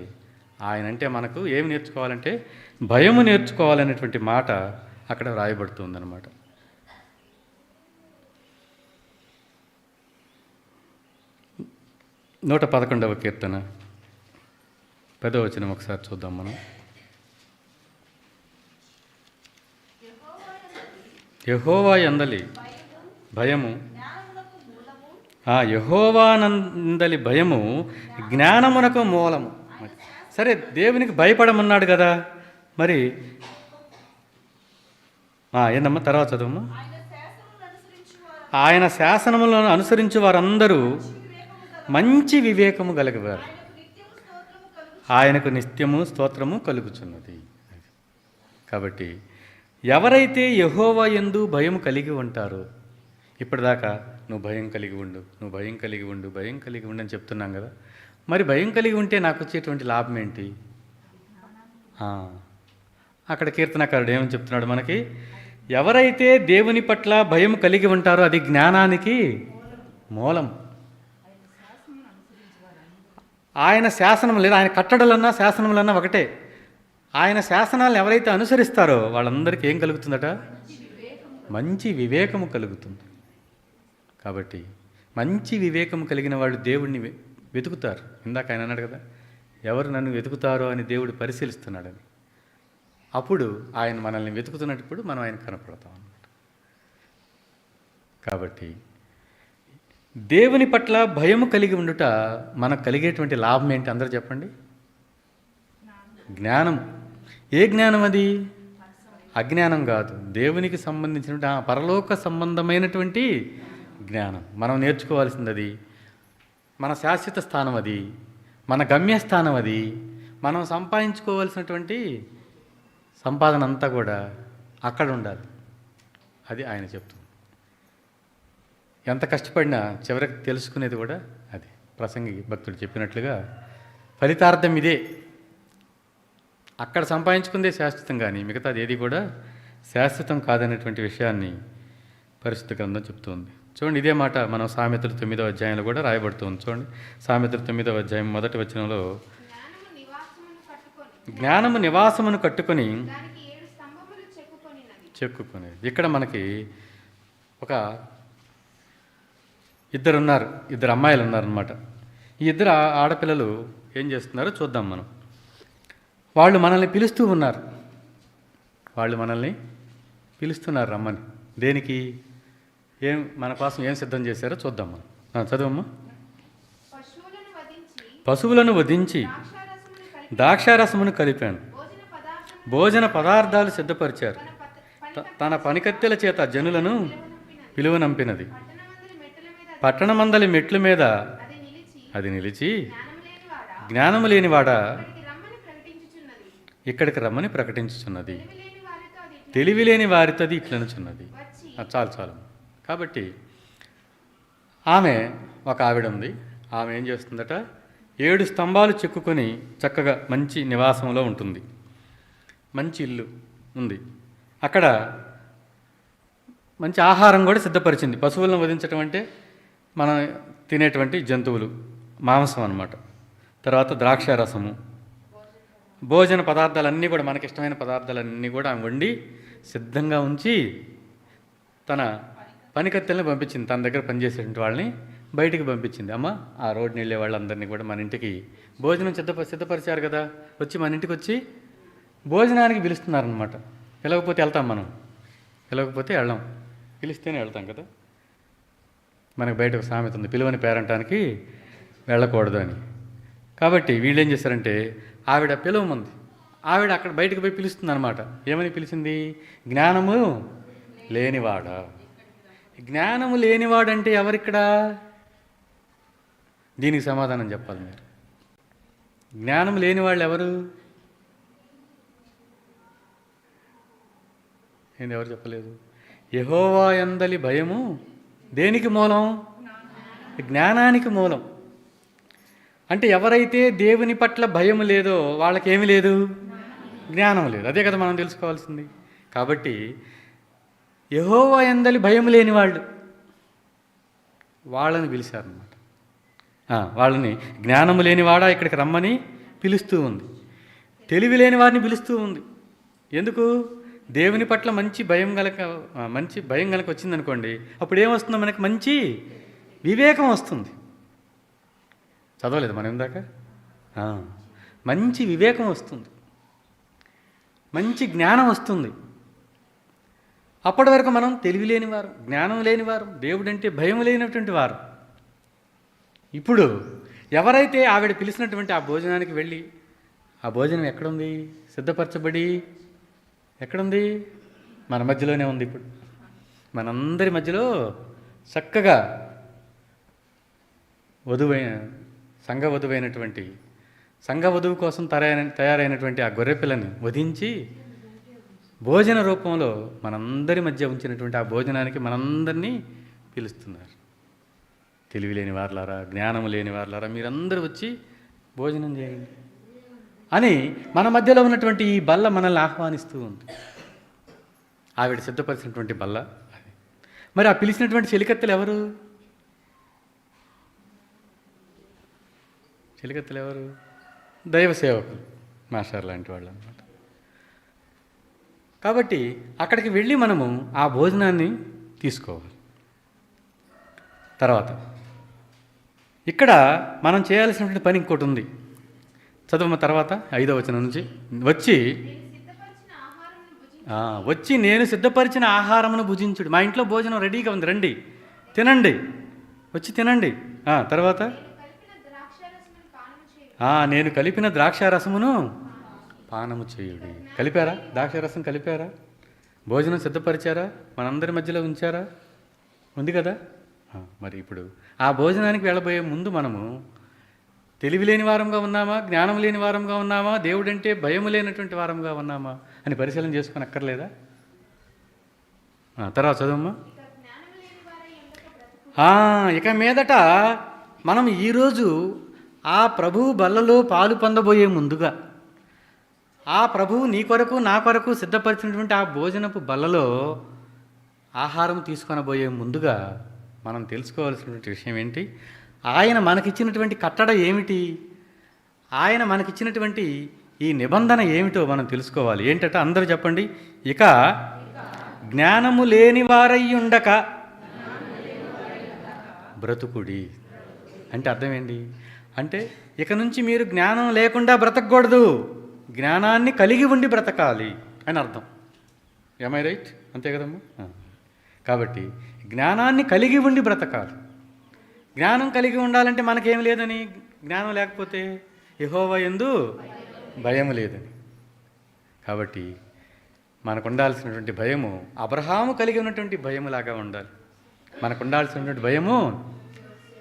ఆయనంటే మనకు ఏమి నేర్చుకోవాలంటే భయము నేర్చుకోవాలనేటువంటి మాట అక్కడ వ్రాయబడుతుందన్నమాట. నూట 11వ కీర్తన 10వ వచనం ఒకసారి చూద్దాం మనం. యెహోవా యందలి భయము, యెహోవా నందలి భయము జ్ఞానమునకు మూలము. సరే, దేవునికి భయపడమన్నాడు కదా, మరి ఏందమ్మా తర్వాత చదువు. ఆయన శాసనములను అనుసరించు వారందరూ మంచి వివేకము కలిగేవారు, ఆయనకు నిత్యము స్తోత్రము కలుగుచున్నది. కాబట్టి ఎవరైతే యెహోవా యందు భయం కలిగి ఉంటారో, ఇప్పటిదాకా నువ్వు భయం కలిగి ఉండు, నువ్వు భయం కలిగి ఉండు, భయం కలిగి ఉండు అని చెప్తున్నాం కదా, మరి భయం కలిగి ఉంటే నాకు వచ్చేటువంటి లాభం ఏంటి? అక్కడ కీర్తనకారుడు ఏమని చెప్తున్నాడు మనకి? ఎవరైతే దేవుని పట్ల భయం కలిగి ఉంటారో అది జ్ఞానానికి మూలం. ఆయన శాసనం లేదు, ఆయన కట్టడలన్నా శాసనములన్నా ఒకటే. ఆయన శాసనాలను ఎవరైతే అనుసరిస్తారో వాళ్ళందరికీ ఏం కలుగుతుందట? మంచి వివేకము కలుగుతుంది. కాబట్టి మంచి వివేకము కలిగిన వాళ్ళు దేవుడిని వెతుకుతారు. ఇందాక ఆయన అన్నాడు కదా, ఎవరు నన్ను వెతుకుతారో అని దేవుడు పరిశీలిస్తున్నాడని. అప్పుడు ఆయన మనల్ని వెతుకుతున్నప్పుడు మనం ఆయన కనపడతాం అన్నమాట. కాబట్టి దేవుని పట్ల భయము కలిగి ఉండుట మనకు కలిగేటువంటి లాభం ఏంటి? అందరూ చెప్పండి. జ్ఞానం. ఏ జ్ఞానం అది? అజ్ఞానం కాదు, దేవునికి సంబంధించినటువంటి పరలోక సంబంధమైనటువంటి జ్ఞానం. మనం నేర్చుకోవాల్సింది అది. మన శాశ్వత స్థానం అది, మన గమ్యస్థానం అది. మనం సంపాదించుకోవాల్సినటువంటి సంపాదన అంతా కూడా అక్కడ ఉండాలి. అది ఆయన చెప్తుంది. ఎంత కష్టపడినా చివరికి తెలుసుకునేది కూడా అది. ప్రసంగి భక్తుడు చెప్పినట్లుగా ఫలితార్థం ఇదే. అక్కడ సంపాదించుకుందే శాశ్వతం, కానీ మిగతాది ఏది కూడా శాశ్వతం కాదనేటువంటి విషయాన్ని పరిశుద్ధ గ్రంథం చెప్తుంది. చూడండి, ఇదే మాట మనం సామెతలు 9వ అధ్యాయంలో కూడా రాయబడుతుంది. చూడండి, సామెతలు 9వ అధ్యాయం 1వ వచనంలో జ్ఞానము నివాసమును కట్టుకొని చెక్కుకునేది. ఇక్కడ మనకి ఇద్దరు అమ్మాయిలు ఉన్నారనమాట. ఈ ఇద్దరు ఆడపిల్లలు ఏం చేస్తున్నారో చూద్దాం మనం. వాళ్ళు మనల్ని పిలుస్తూ ఉన్నారు. రమ్మని. దేనికి? మన కోసం ఏం సిద్ధం చేశారో చూద్దాం మనం. చదువమ్మా. పశువులను వధించి ద్రాక్షారసమును కలిపాను, భోజన పదార్థాలు సిద్ధపరిచారు, తన పనికత్తెల చేత జనులను పిలువనంపినది. పట్టణమందలి మెట్ల మీద అది నిలిచి, జ్ఞానము లేనివాడా ఇక్కడికి రమ్మని ప్రకటించుచున్నది. తెలివి లేని వారితో అది ఇట్లనుచున్నది. చాలు చాలు. కాబట్టి ఆమె ఒక ఆవిడ ఉంది. ఆమె ఏం చేస్తుందట, 7 స్తంభాలు చెక్కుకొని చక్కగా మంచి నివాసంలో ఉంటుంది. మంచి ఇల్లు ఉంది. అక్కడ మంచి ఆహారం కూడా సిద్ధపరిచింది. పశువులను వధించటం అంటే మనం తినేటువంటి జంతువులు, మాంసం అన్నమాట. తర్వాత ద్రాక్ష రసము, భోజన పదార్థాలన్నీ కూడా, మనకిష్టమైన పదార్థాలన్నీ కూడా ఆమె వండి సిద్ధంగా ఉంచి తన పనికత్తెల్ని పంపించింది. తన దగ్గర పనిచేసేటువంటి వాళ్ళని బయటికి పంపించింది. అమ్మ, ఆ రోడ్ని వెళ్ళే వాళ్ళందరినీ కూడా మన ఇంటికి భోజనం సిద్ధపరిచారు కదా, వచ్చి మన ఇంటికి వచ్చి భోజనానికి పిలుస్తున్నారనమాట. పిలవకపోతే వెళ్తాం మనం, పిలవకపోతే వెళ్ళాం, పిలిస్తేనే వెళ్తాం కదా. మనకు బయట ఒక సామెత ఉంది, పిలువని పేరంటానికి వెళ్ళకూడదు అని. కాబట్టి వీళ్ళు ఏం చేశారంటే, ఆవిడ పిలవమంది, ఆవిడ అక్కడ బయటకు పోయి పిలుస్తుంది అనమాట. ఏమని పిలిచింది? జ్ఞానము లేనివాడా. జ్ఞానము లేనివాడంటే ఎవరిక్కడ? దీనికి సమాధానం చెప్పాలి మీరు. జ్ఞానం లేని వాళ్ళు ఎవరు? ఏంది, ఎవరు చెప్పలేదు? యెహోవా యందలి భయము దేనికి మూలం? జ్ఞానానికి మూలం. అంటే ఎవరైతే దేవుని పట్ల భయం లేదో వాళ్ళకేమి లేదు? జ్ఞానం లేదు. అదే కదా మనం తెలుసుకోవాల్సింది. కాబట్టి యెహోవా యందలి భయం లేని వాళ్ళు, వాళ్ళని పిలిచారన్నమాట. వాళ్ళని జ్ఞానము లేనివాడా ఇక్కడికి రమ్మని పిలుస్తూ ఉంది. తెలివి లేని వారిని పిలుస్తూ ఉంది. ఎందుకు? దేవుని పట్ల మంచి భయం గనక వచ్చిందనుకోండి, అప్పుడు ఏమొస్తుందో మనకి? మంచి వివేకం వస్తుంది. చదవలేదు మనం ఇందాక? మంచి వివేకం వస్తుంది, మంచి జ్ఞానం వస్తుంది. అప్పటి వరకు మనం తెలివి లేనివారు, జ్ఞానం లేనివారు, దేవుడంటే భయం లేనటువంటి వారు. ఇప్పుడు ఎవరైతే ఆవిడ పిలిచినటువంటి ఆ భోజనానికి వెళ్ళి, ఆ భోజనం ఎక్కడుంది? సిద్ధపరచబడి ఎక్కడుంది? మన మధ్యలోనే ఉంది. ఇప్పుడు మనందరి మధ్యలో చక్కగా సంఘ వధువు కోసం తయారైనటువంటి ఆ గొర్రెపిల్లని వధించి భోజన రూపంలో మనందరి మధ్య ఉంచినటువంటి ఆ భోజనానికి మనందరినీ పిలుస్తున్నారు. తెలివి లేని వారులారా, జ్ఞానం లేని వారులారా, మీరందరూ వచ్చి భోజనం చేయండి అని మన మధ్యలో ఉన్నటువంటి ఈ బల్ల మనల్ని ఆహ్వానిస్తూ ఉంది. ఆవిడ సిద్ధపరిచినటువంటి బల్ల అది. మరి ఆ పిలిచినటువంటి చెలికత్తెలు ఎవరు? చెలికత్తెలు ఎవరు? దైవ సేవకులు, మాస్టర్ లాంటి వాళ్ళు అన్నమాట. కాబట్టి అక్కడికి వెళ్ళి మనము ఆ భోజనాన్ని తీసుకోవాలి. తర్వాత ఇక్కడ మనం చేయాల్సినటువంటి పని ఇంకోటి ఉంది. చదువు తర్వాత 5వ వచనం నుంచి, వచ్చి నేను సిద్ధపరిచిన ఆహారమును భుజించుడు. మా ఇంట్లో భోజనం రెడీగా ఉంది, రండి తినండి, వచ్చి తినండి. తర్వాత నేను కలిపిన ద్రాక్షారసమును పానము చేయుడి. కలిపారా? ద్రాక్షారసం కలిపారా? భోజనం సిద్ధపరిచారా? మనందరి మధ్యలో ఉంచారా? ఉంది కదా. మరి ఇప్పుడు ఆ భోజనానికి వెళ్ళబోయే ముందు మనము తెలివి లేని వారంగా ఉన్నామా, జ్ఞానం లేని వారంగా ఉన్నామా, దేవుడంటే భయం లేనటువంటి వారంగా ఉన్నామా అని పరిశీలన చేసుకొని అక్కర్లేదా? తర్వాత చదువమ్మా. ఇక మీదట మనం ఈరోజు ఆ ప్రభువు బల్లలో పాలు పొందబోయే ముందుగా, ఆ ప్రభువు నీ కొరకు నా కొరకు సిద్ధపరిచినటువంటి ఆ భోజనపు బల్లలో ఆహారం తీసుకొనబోయే ముందుగా మనం తెలుసుకోవాల్సినటువంటి విషయం ఏంటి? ఆయన మనకిచ్చినటువంటి కట్టడ ఏమిటి? ఆయన మనకిచ్చినటువంటి ఈ నిబంధన ఏమిటో మనం తెలుసుకోవాలి. ఏంటంటే అందరూ చెప్పండి. ఇక జ్ఞానము లేని వారయ్యుండక బ్రతుకుడి. అంటే అర్థం ఏంటి? అంటే ఇక నుంచి మీరు జ్ఞానం లేకుండా బ్రతకూడదు, జ్ఞానాన్ని కలిగి ఉండి బ్రతకాలి అని అర్థం. ఏమై రైట్? అంతే కదమ్మా. కాబట్టి జ్ఞానాన్ని కలిగి ఉండి బ్రతకాలి. జ్ఞానం కలిగి ఉండాలంటే మనకేం లేదని, జ్ఞానం లేకపోతే యెహోవా యందు భయం లేదని. కాబట్టి మనకు ఉండాల్సినటువంటి భయము అబ్రహాము కలిగి ఉన్నటువంటి భయములాగా ఉండాలి. మనకు ఉండాల్సినటువంటి భయము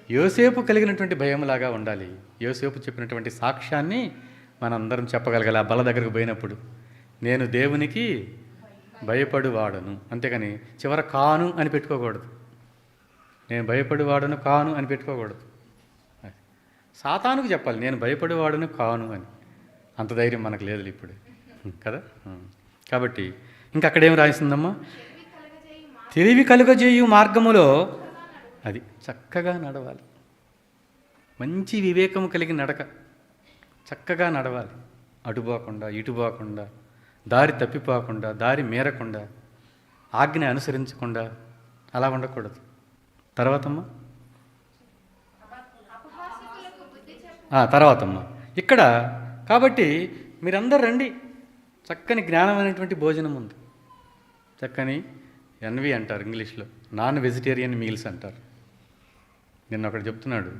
యోసేపు కలిగినటువంటి భయములాగా ఉండాలి. యోసేపు చెప్పినటువంటి సాక్ష్యాన్ని మనందరం చెప్పగలగాలి ఆ బల దగ్గరకు పోయినప్పుడు. నేను దేవునికి భయపడువాడను, అంతేగాని చివర కాను అని పెట్టుకోకూడదు. నేను భయపడువాడను కాను అని పెట్టుకోకూడదు. సాతానుకు చెప్పాలి నేను భయపడువాడను కాను అని. అంత ధైర్యం మనకు లేదు ఇప్పుడు కదా. కాబట్టి ఇంకక్కడేం రాసిందమ్మా, తెలివి కలుగజేయు మార్గములో అది చక్కగా నడవాలి. మంచి వివేకము కలిగి నడక, చక్కగా నడవాలి. అటుపోకుండా ఇటుపోకుండా, దారి తప్పిపోకుండా, దారి మీరకుండా, ఆజ్ఞ అనుసరించకుండా అలా ఉండకూడదు. తర్వాతమ్మా ఇక్కడ కాబట్టి మీరందరూ రండి, చక్కని జ్ఞానం అనేటువంటి భోజనం ఉంది. చక్కని ఎన్వి అంటారు ఇంగ్లీష్లో, నాన్ వెజిటేరియన్ మీల్స్ అంటారు. నిన్న ఒకటి చెప్తున్నాడు,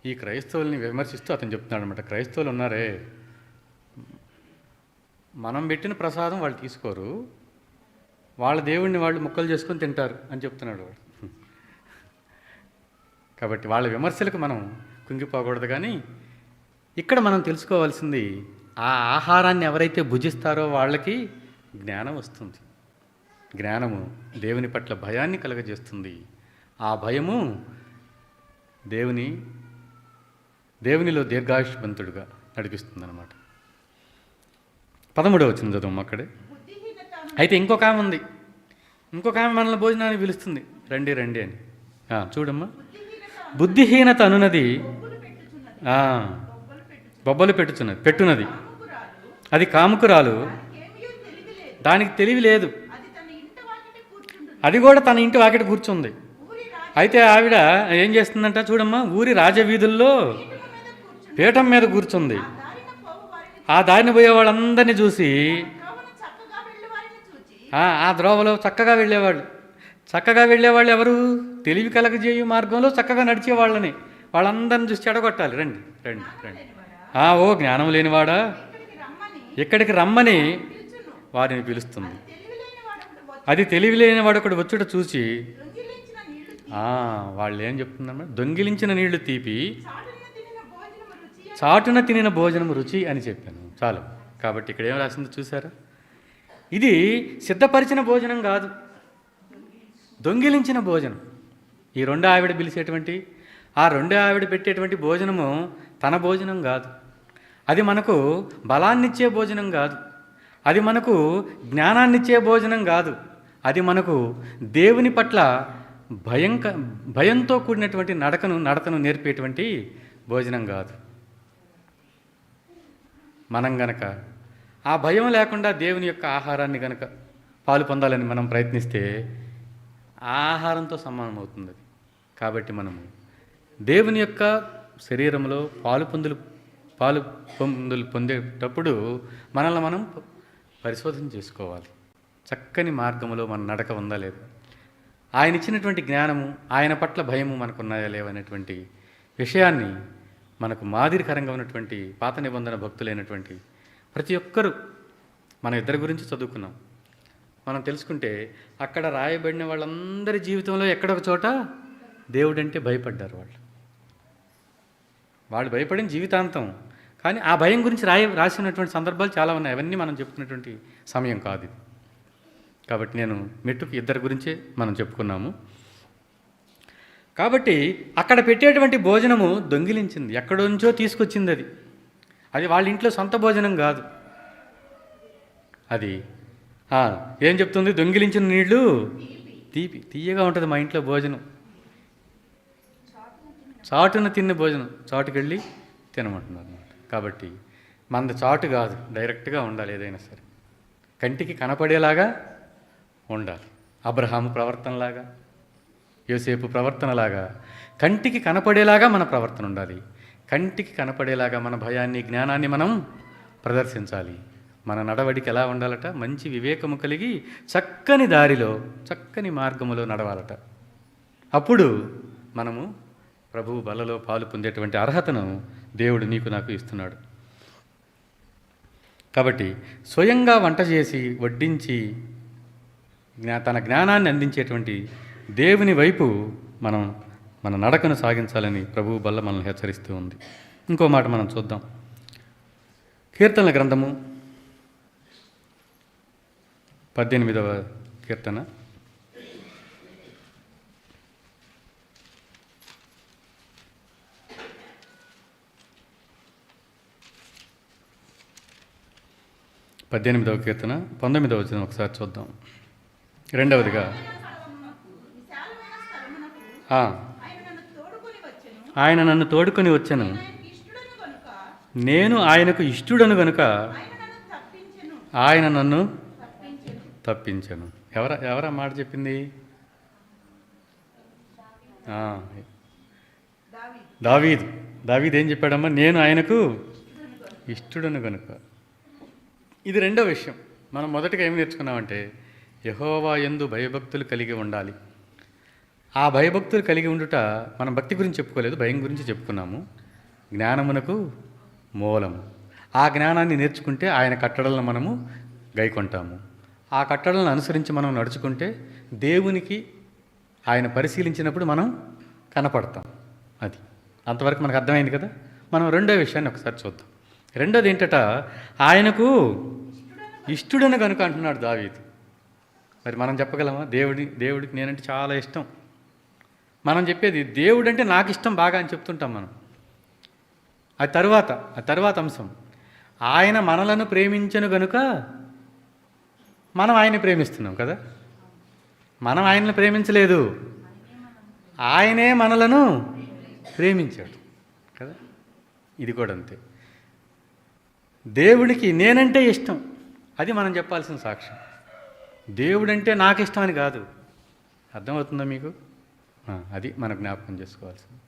ఈ క్రైస్తవుల్ని విమర్శిస్తూ అతను చెప్తున్నాడు అనమాట. క్రైస్తవులు ఉన్నారే, మనం పెట్టిన ప్రసాదం వాళ్ళు తీసుకోరు, వాళ్ళ దేవుడిని వాళ్ళు ముక్కలు చేసుకొని తింటారు అని చెప్తున్నాడు వాడు. కాబట్టి వాళ్ళ విమర్శలకు మనం కుంగిపోకూడదు. కానీ ఇక్కడ మనం తెలుసుకోవాల్సింది, ఆ ఆహారాన్ని ఎవరైతే భుజిస్తారో వాళ్ళకి జ్ఞానం వస్తుంది. జ్ఞానము దేవుని పట్ల భయాన్ని కలుగజేస్తుంది. ఆ భయము దేవునిలో దీర్ఘాయుష్మంతుడుగా నడిపిస్తుంది అన్నమాట. 13వ వచనం చదువు అక్కడే. అయితే ఇంకొక ఆమె ఉంది, ఇంకొక ఆమె మనల్ని భోజనాన్ని పిలుస్తుంది, రండి రండి అని. చూడమ్మా, బుద్ధిహీనత అనున్నది బొబ్బలు పెట్టున్నది, అది కాముకురాలు, దానికి తెలివి లేదు, అది కూడా తన ఇంటి వాకిట కూర్చుంది. అయితే ఆవిడ ఏం చేస్తుందంట చూడమ్మా, ఊరి రాజవీధుల్లో పీఠం మీద కూర్చుంది. ఆ దారిని పోయే వాళ్ళందరినీ చూసి, ఆ ద్రోవలో చక్కగా వెళ్ళేవాళ్ళు ఎవరు? తెలివి కలగజేయు మార్గంలో చక్కగా నడిచేవాళ్ళని, వాళ్ళందరిని చూసి చెడగొట్టాలి. రండి రండి రండి, ఓ జ్ఞానం లేనివాడా, ఇక్కడికి రమ్మని వారిని పిలుస్తుంది. అది తెలివి లేనివాడు ఒకడు వచ్చుట చూసి, వాళ్ళు ఏం చెప్తున్నారన్నమాట, దొంగిలించిన నీళ్లు తీపి, చాటున తినిన భోజనం రుచి అని చెప్పాను. చాలు. కాబట్టి ఇక్కడ ఏం రాసిందో చూసారా, ఇది సిద్ధపరిచిన భోజనం కాదు, దొంగిలించిన భోజనం. ఈ రెండో ఆవిడ పిలిచేటువంటి, ఆ రెండో ఆవిడ పెట్టేటువంటి భోజనము తన భోజనం కాదు. అది మనకు బలాన్నిచ్చే భోజనం కాదు, అది మనకు జ్ఞానాన్నిచ్చే భోజనం కాదు, అది మనకు దేవుని పట్ల భయంతో కూడినటువంటి నడతను నేర్పేటువంటి భోజనం కాదు. మనం గనక ఆ భయం లేకుండా దేవుని యొక్క ఆహారాన్ని గనక పాలు పొందాలని మనం ప్రయత్నిస్తే ఆహారంతో సమానం అవుతుంది అది. కాబట్టి మనము దేవుని యొక్క శరీరంలో పాలు పొందులు పొందేటప్పుడు మనల్ని మనం పరిశోధన చేసుకోవాలి. చక్కని మార్గంలో మన నడక ఉందా లేదా, ఆయన ఇచ్చినటువంటి జ్ఞానము, ఆయన పట్ల భయము మనకున్నాయా లేవనేటువంటి విషయాన్ని మనకు మాదిరికరంగా ఉన్నటువంటి పాత నిబంధన భక్తులైనటువంటి ప్రతి ఒక్కరూ, మన ఇద్దరి గురించి చదువుకున్నాం, మనం తెలుసుకుంటే అక్కడ రాయబడిన వాళ్ళందరి జీవితంలో ఎక్కడొక చోట దేవుడంటే భయపడ్డారు. వాళ్ళు భయపడిన జీవితాంతం. కానీ ఆ భయం గురించి రాసినటువంటి సందర్భాలు చాలా ఉన్నాయి. అవన్నీ మనం చెప్పుకున్నటువంటి సమయం కాదు ఇది. కాబట్టి నేను మెట్టుకు ఇద్దరి గురించే మనం చెప్పుకున్నాము. కాబట్టి అక్కడ పెట్టేటువంటి భోజనము దొంగిలించింది, ఎక్కడి నుంచో తీసుకొచ్చింది. అది వాళ్ళ ఇంట్లో సొంత భోజనం కాదు. అది ఏం చెప్తుంది, దొంగిలించిన నీళ్లు తీయగా ఉంటుంది మా ఇంట్లో భోజనం, చాటున తిన్న భోజనం, చాటుకెళ్ళి తినమంటున్నారు అన్నమాట. కాబట్టి మనది చాటు కాదు, డైరెక్ట్గా ఉండాలి. ఏదైనా సరే కంటికి కనపడేలాగా ఉండాలి. అబ్రహాము ప్రవర్తనలాగా, యోసేపు ప్రవర్తనలాగా కంటికి కనపడేలాగా మన ప్రవర్తన ఉండాలి. కంటికి కనపడేలాగా మన భయాన్ని, జ్ఞానాన్ని మనం ప్రదర్శించాలి. మన నడవడికి ఎలా ఉండాలట, మంచి వివేకము కలిగి చక్కని దారిలో, చక్కని మార్గములో నడవాలట. అప్పుడు మనము ప్రభువు బలలో పాలు పొందేటువంటి అర్హతను దేవుడు నీకు నాకు ఇస్తున్నాడు. కాబట్టి స్వయంగా వంట చేసి వడ్డించి తన జ్ఞానాన్ని అందించేటువంటి దేవుని వైపు మనం మన నడకను సాగించాలని ప్రభువు వల్ల మనల్ని హెచ్చరిస్తూ ఉంది. ఇంకో మాట మనం చూద్దాం. కీర్తనల గ్రంథము 18వ కీర్తన 18వ కీర్తన 19వ వచనం ఒకసారి చూద్దాం. రెండవదిగా ఆయన నన్ను తోడుకొని వచ్చెను, నేను ఆయనకు ఇష్టడను గనుక ఆయన నన్ను తప్పించెను. ఎవరా మాట చెప్పింది? దావీదు ఏం చెప్పాడమ్మా? నేను ఆయనకు ఇష్టడను గనుక. ఇది రెండో విషయం. మనం మొదటగా ఏం నేర్చుకున్నామంటే యెహోవా యందు భయభక్తులు కలిగి ఉండాలి. ఆ భయభక్తులు కలిగి ఉండుట, మనం భక్తి గురించి చెప్పుకోలేదు, భయం గురించి చెప్పుకున్నాము. జ్ఞానమునకు మూలము. ఆ జ్ఞానాన్ని నేర్చుకుంటే ఆయన కట్టడలను మనము గైకొంటాము. ఆ కట్టడలను అనుసరించి మనం నడుచుకుంటే దేవునికి ఆయన పరిశీలించినప్పుడు మనం కనపడతాం. అది అంతవరకు మనకు అర్థమైంది కదా. మనం రెండో విషయాన్ని ఒకసారి చూద్దాం. రెండోది ఏంటట, ఆయనకు ఇష్టడను కనుక అంటున్నాడు దావీదు. మరి మనం చెప్పగలమా? దేవుడికి నేనంటే చాలా ఇష్టం. మనం చెప్పేది దేవుడంటే నాకు ఇష్టం బాగా అని చెప్తుంటాం మనం. ఆ తర్వాత అంశం, ఆయన మనలను ప్రేమించను గనుక మనం ఆయన్ని ప్రేమిస్తున్నాం కదా. మనం ఆయనను ప్రేమించలేదు, ఆయనే మనలను ప్రేమించాడు కదా. ఇది కూడా అంతే. దేవుడికి నేనంటే ఇష్టం, అది మనం చెప్పాల్సిన సాక్ష్యం. దేవుడంటే నాకు ఇష్టం అని కాదు. అర్థమవుతుందా మీకు? అది మనం జ్ఞాపకం చేసుకోవాల్సింది.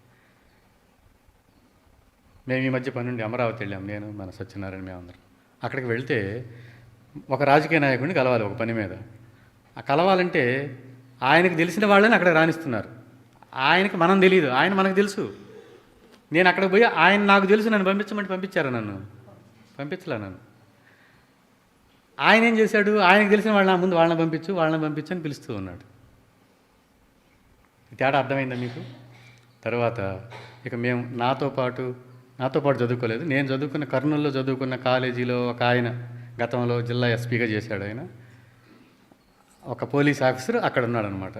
మేము ఈ మధ్య పని నుండి అమరావతి వెళ్ళాం, నేను మన సత్యనారాయణ, మేమందరం. అక్కడికి వెళ్తే ఒక రాజకీయ నాయకుడిని కలవాలి ఒక పని మీద. ఆ కలవాలంటే ఆయనకు తెలిసిన వాళ్ళని అక్కడ రాణిస్తున్నారు. ఆయనకి మనం తెలియదు, ఆయన మనకు తెలుసు. నేను అక్కడికి పోయి ఆయన నాకు తెలుసు నన్ను పంపించమంటే పంపించారు, నన్ను పంపించలే. ఆయన ఏం చేశాడు? ఆయనకు తెలిసిన ముందు వాళ్ళని పంపించు అని పిలుస్తూ ఉన్నాడు. తేడా అర్థమైందా మీకు? తర్వాత ఇక మేము నాతో పాటు చదువుకోలేదు, నేను చదువుకున్న కర్నూలులో చదువుకున్న కాలేజీలో ఒక ఆయన గతంలో జిల్లా ఎస్పీగా చేశాడు. ఆయన ఒక పోలీస్ ఆఫీసర్ అక్కడ ఉన్నాడు అనమాట.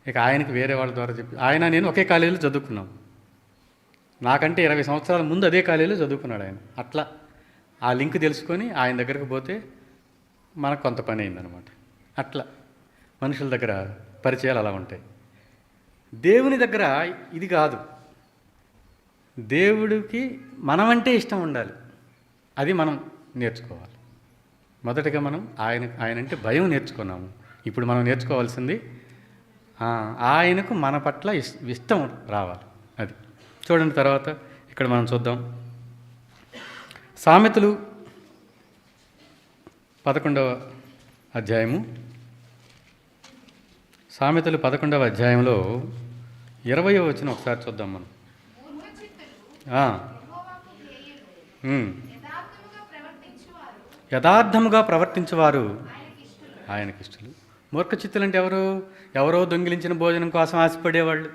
ఇక ఆయనకి వేరే వాళ్ళ ద్వారా చెప్పి, నేను ఒకే కాలేజీలో చదువుకున్నాం. నాకంటే 20 సంవత్సరాల ముందు అదే కాలేజీలో చదువుకున్నాడు ఆయన. అట్లా ఆ లింక్ తెలుసుకొని ఆయన దగ్గరకు పోతే మనకు కొంత పని అయిందనమాట. అట్లా మనుషుల దగ్గర పరిచయాలు అలా ఉంటాయి. దేవుని దగ్గర ఇది కాదు. దేవుడికి మనమంటే ఇష్టం ఉండాలి, అది మనం నేర్చుకోవాలి. మొదటగా మనం ఆయనంటే భయం నేర్చుకున్నాము. ఇప్పుడు మనం నేర్చుకోవాల్సింది ఆయనకు మన పట్ల ఇష్టం రావాలి. అది చూడండి. తర్వాత ఇక్కడ మనం చూద్దాం. సామెతలు 11వ అధ్యాయము. సామెతలు 11వ అధ్యాయంలో 20వ వచనం ఒకసారి చూద్దాం మనం. యథార్థముగా ప్రవర్తించువారు ఆయనకిష్టులు. మూర్ఖచిత్తులు అంటే ఎవరో దొంగిలించిన భోజనం కోసం ఆశపడేవాళ్ళు,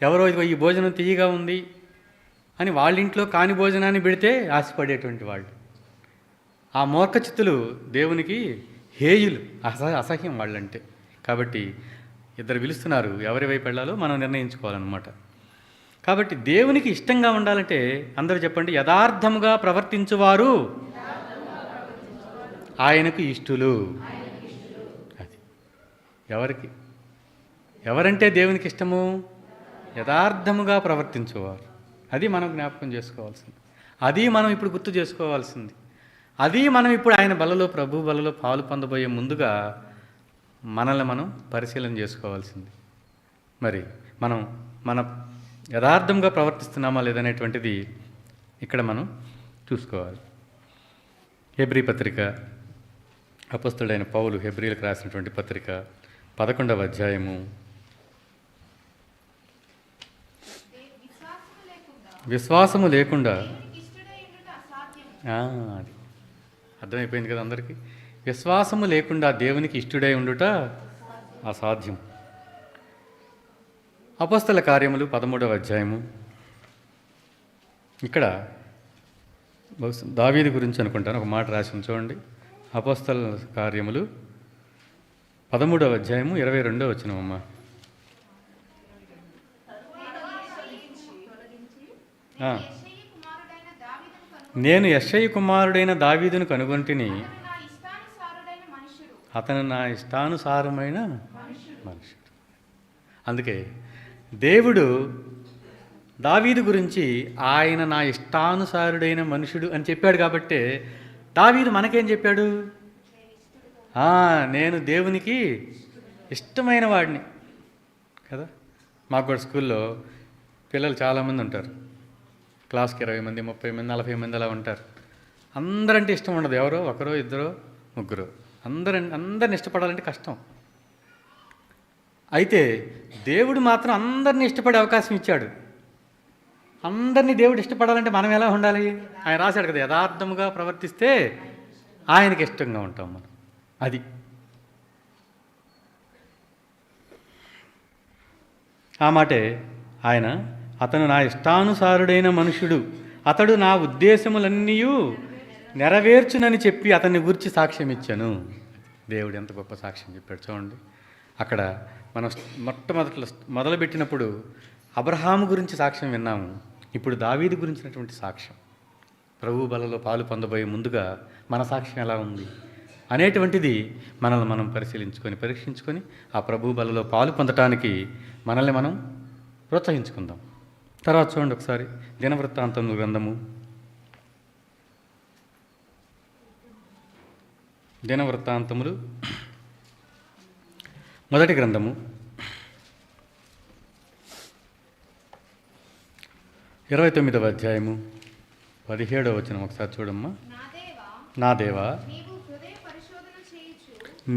ఎవరో ఈ భోజనం తీయగా ఉంది అని వాళ్ళ ఇంట్లో కాని భోజనాన్ని పెడితే ఆశపడేటువంటి వాళ్ళు. ఆ మూర్ఖచిత్తులు దేవునికి హేయులు, అసహ్యం వాళ్ళంటే. కాబట్టి ఇద్దరు పిలుస్తున్నారు, ఎవరి వైపు వెళ్ళాలో మనం నిర్ణయించుకోవాలన్నమాట. కాబట్టి దేవునికి ఇష్టంగా ఉండాలంటే అందరూ చెప్పండి, యథార్థముగా ప్రవర్తించువారు ఆయనకు ఇష్టలు. అది ఎవరంటే దేవునికి ఇష్టము? యథార్థముగా ప్రవర్తించేవారు. అది మనం జ్ఞాపకం చేసుకోవాల్సింది, అది మనం ఇప్పుడు గుర్తు చేసుకోవాల్సింది, అది మనం ఇప్పుడు ఆయన బలలో, ప్రభు బలలో పాలు పొందబోయే ముందుగా మనల్ని మనం పరిశీలన చేసుకోవాల్సింది. మరి మన యథార్థంగా ప్రవర్తిస్తున్నామా లేదనేటువంటిది ఇక్కడ మనం చూసుకోవాలి. హెబ్రీ పత్రిక, అపొస్తలుడైన పౌలు హెబ్రీలకు రాసినటువంటి పత్రిక 11వ అధ్యాయము. విశ్వాసము లేకుండా అది అర్థమైపోయింది కదా అందరికీ? విశ్వాసము లేకుండా దేవునికి ఇష్టుడై ఉండుట అసాధ్యం. అపొస్తల కార్యములు 13వ అధ్యాయము. ఇక్కడ బహుశా దావీదు గురించి అనుకుంటాను, ఒక మాట రాసి చూడండి. అపొస్తల కార్యములు 13వ అధ్యాయము 22వ వచనమమ్మా. నేను యెష్షయి కుమారుడైన దావీదును కనుగొంటిని, అతను నా ఇష్టానుసారమైన మనుషుడు. అందుకే దేవుడు దావీదు గురించి ఆయన నా ఇష్టానుసారుడైన మనుషుడు అని చెప్పాడు. కాబట్టే దావీదు మనకేం చెప్పాడు? నేను దేవునికి ఇష్టమైన వాడిని కదా. మాకు కూడా స్కూల్లో పిల్లలు చాలామంది ఉంటారు. క్లాస్కి 20 మంది, 30 మంది, 40 మంది అలా ఉంటారు. అందరంటే ఇష్టం ఉండదు. ఎవరో ఒకరో, ఇద్దరో, ముగ్గురు. అందరిని ఇష్టపడాలంటే కష్టం. అయితే దేవుడు మాత్రం అందరినీ ఇష్టపడే అవకాశం ఇచ్చాడు. అందరినీ దేవుడు ఇష్టపడాలంటే మనం ఎలా ఉండాలి? ఆయన రాశాడు కదా, యథార్థముగా ప్రవర్తిస్తే ఆయనకి ఇష్టంగా ఉంటాం మనం. అది ఆ మాటే ఆయన, అతను నా ఇష్టానుసారుడైన మనుషుడు, అతడు నా ఉద్దేశములన్నీ నెరవేర్చునని చెప్పి అతన్ని గురించి సాక్ష్యం ఇచ్చాను. దేవుడు ఎంత గొప్ప సాక్ష్యం చెప్పాడు చూడండి. అక్కడ మనం మొదలుపెట్టినప్పుడు అబ్రహాము గురించి సాక్ష్యం విన్నాము. ఇప్పుడు దావీదు గురించినటువంటి సాక్ష్యం, ప్రభు బలలో పాలు పొందబోయే ముందుగా మన సాక్ష్యం ఎలా ఉంది అనేటువంటిది మనల్ని మనం పరీక్షించుకొని ఆ ప్రభు బలలో పాలు పొందటానికి మనల్ని మనం ప్రోత్సహించుకుందాం. తర్వాత చూడండి ఒకసారి దినవృత్తాంతముల గ్రంథము, దినవృత్తాంతములు మొదటి గ్రంథము 29వ అధ్యాయము 17వ వచనం ఒకసారి చూడమ్మా. నా దేవా,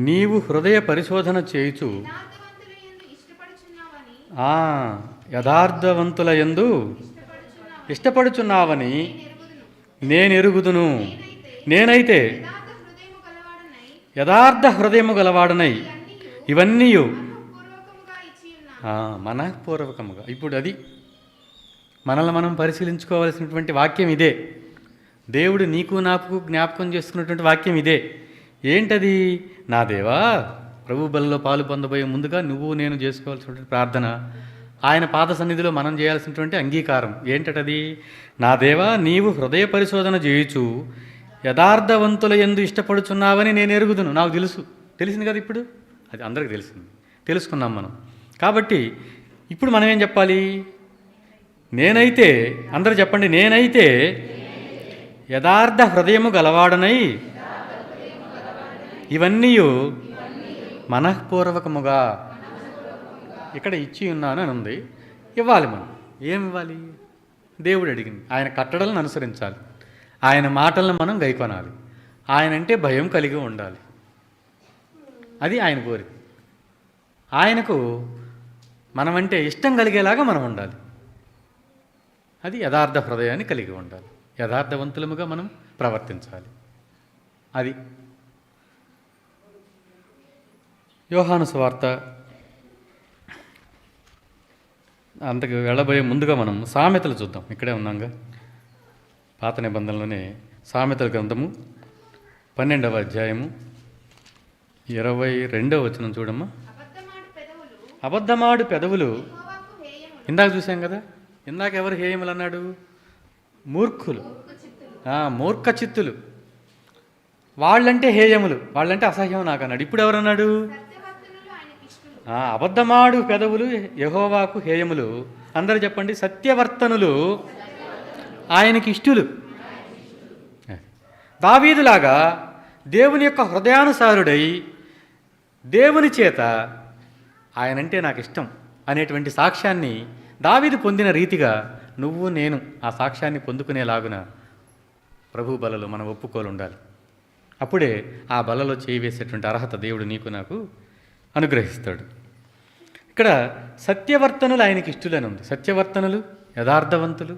నీవు హృదయ పరిశోధన చేయుచు యథార్థవంతుల యందు ఇష్టపడుచున్నావని నేను ఎరుగుదును. నేనైతే యథార్థ హృదయము గలవాడనై ఇవన్నీ మనఃపూర్వకముగా. ఇప్పుడు అది మనల్ని మనం పరిశీలించుకోవాల్సినటువంటి వాక్యం ఇదే. దేవుడు నీకు నాకు జ్ఞాపకం చేసుకున్నటువంటి వాక్యం ఇదే. ఏంటది? నా దేవా, ప్రభు బలలో పాలు పొందబోయే ముందుగా నువ్వు నేను చేసుకోవాల్సినటువంటి ప్రార్థన, ఆయన పాద సన్నిధిలో మనం చేయాల్సినటువంటి అంగీకారం ఏంటది? నా దేవా, నీవు హృదయ పరిశోధన చేయుచు యథార్థవంతుల యందు ఇష్టపడుచున్నావని నేను ఎరుగుదును. నాకు తెలిసింది కదా. ఇప్పుడు అది అందరికీ తెలుసుకున్నాం మనం. కాబట్టి ఇప్పుడు మనం ఏం చెప్పాలి? నేనైతే, అందరూ చెప్పండి, నేనైతే యథార్థ హృదయము గలవాడనై ఇవన్నీ మనఃపూర్వకముగా ఇక్కడ ఇచ్చి ఉన్నాను అని ఉంది. ఇవ్వాలి. మనం ఏమి ఇవ్వాలి? దేవుడు అడిగింది. ఆయన కట్టడలను అనుసరించాలి, ఆయన మాటలను మనం గైకొనాలి, ఆయన అంటే భయం కలిగి ఉండాలి. అది ఆయన కోరిక. ఆయనకు మనమంటే ఇష్టం కలిగేలాగా మనం ఉండాలి. అది యథార్థ హృదయాన్ని కలిగి ఉండాలి. యథార్థవంతులముగా మనం ప్రవర్తించాలి. అది యోహాను సువార్త అంతకు వెళ్ళబోయే ముందుగా మనం సామెతలు చూద్దాం. ఇక్కడే ఉన్నాంగా, పాత నిబంధనలోనే సామెతల గ్రంథము 12వ అధ్యాయము 22వ వచనం చూడమ్మా. అబద్ధమాడు పెదవులు, ఇందాక చూసాం కదా. ఇందాక ఎవరు హేయములు అన్నాడు? మూర్ఖులు, మూర్ఖ చిత్తులు. వాళ్ళంటే హేయములు, వాళ్ళంటే అసహ్యం నాకు అన్నాడు. ఇప్పుడు ఎవరన్నాడు? అబద్ధమాడు పెదవులు యెహోవాకు హేయములు. అందరూ చెప్పండి, సత్యవర్తనులు ఆయనకి ఇష్టులు. దావీదులాగా దేవుని యొక్క హృదయానుసారుడై దేవుని చేత ఆయనంటే నాకు ఇష్టం అనేటువంటి సాక్ష్యాన్ని దావీదు పొందిన రీతిగా నువ్వు నేను ఆ సాక్ష్యాన్ని పొందుకునేలాగున ప్రభు బలలో మనం ఒప్పుకోలు ఉండాలి. అప్పుడే ఆ బలలో చేయి వేసేటువంటి అర్హత దేవుడు నీకు నాకు అనుగ్రహిస్తాడు. ఇక్కడ సత్యవర్తనులు ఆయనకి ఇష్టలని ఉంది. సత్యవర్తనులు, యథార్థవంతులు.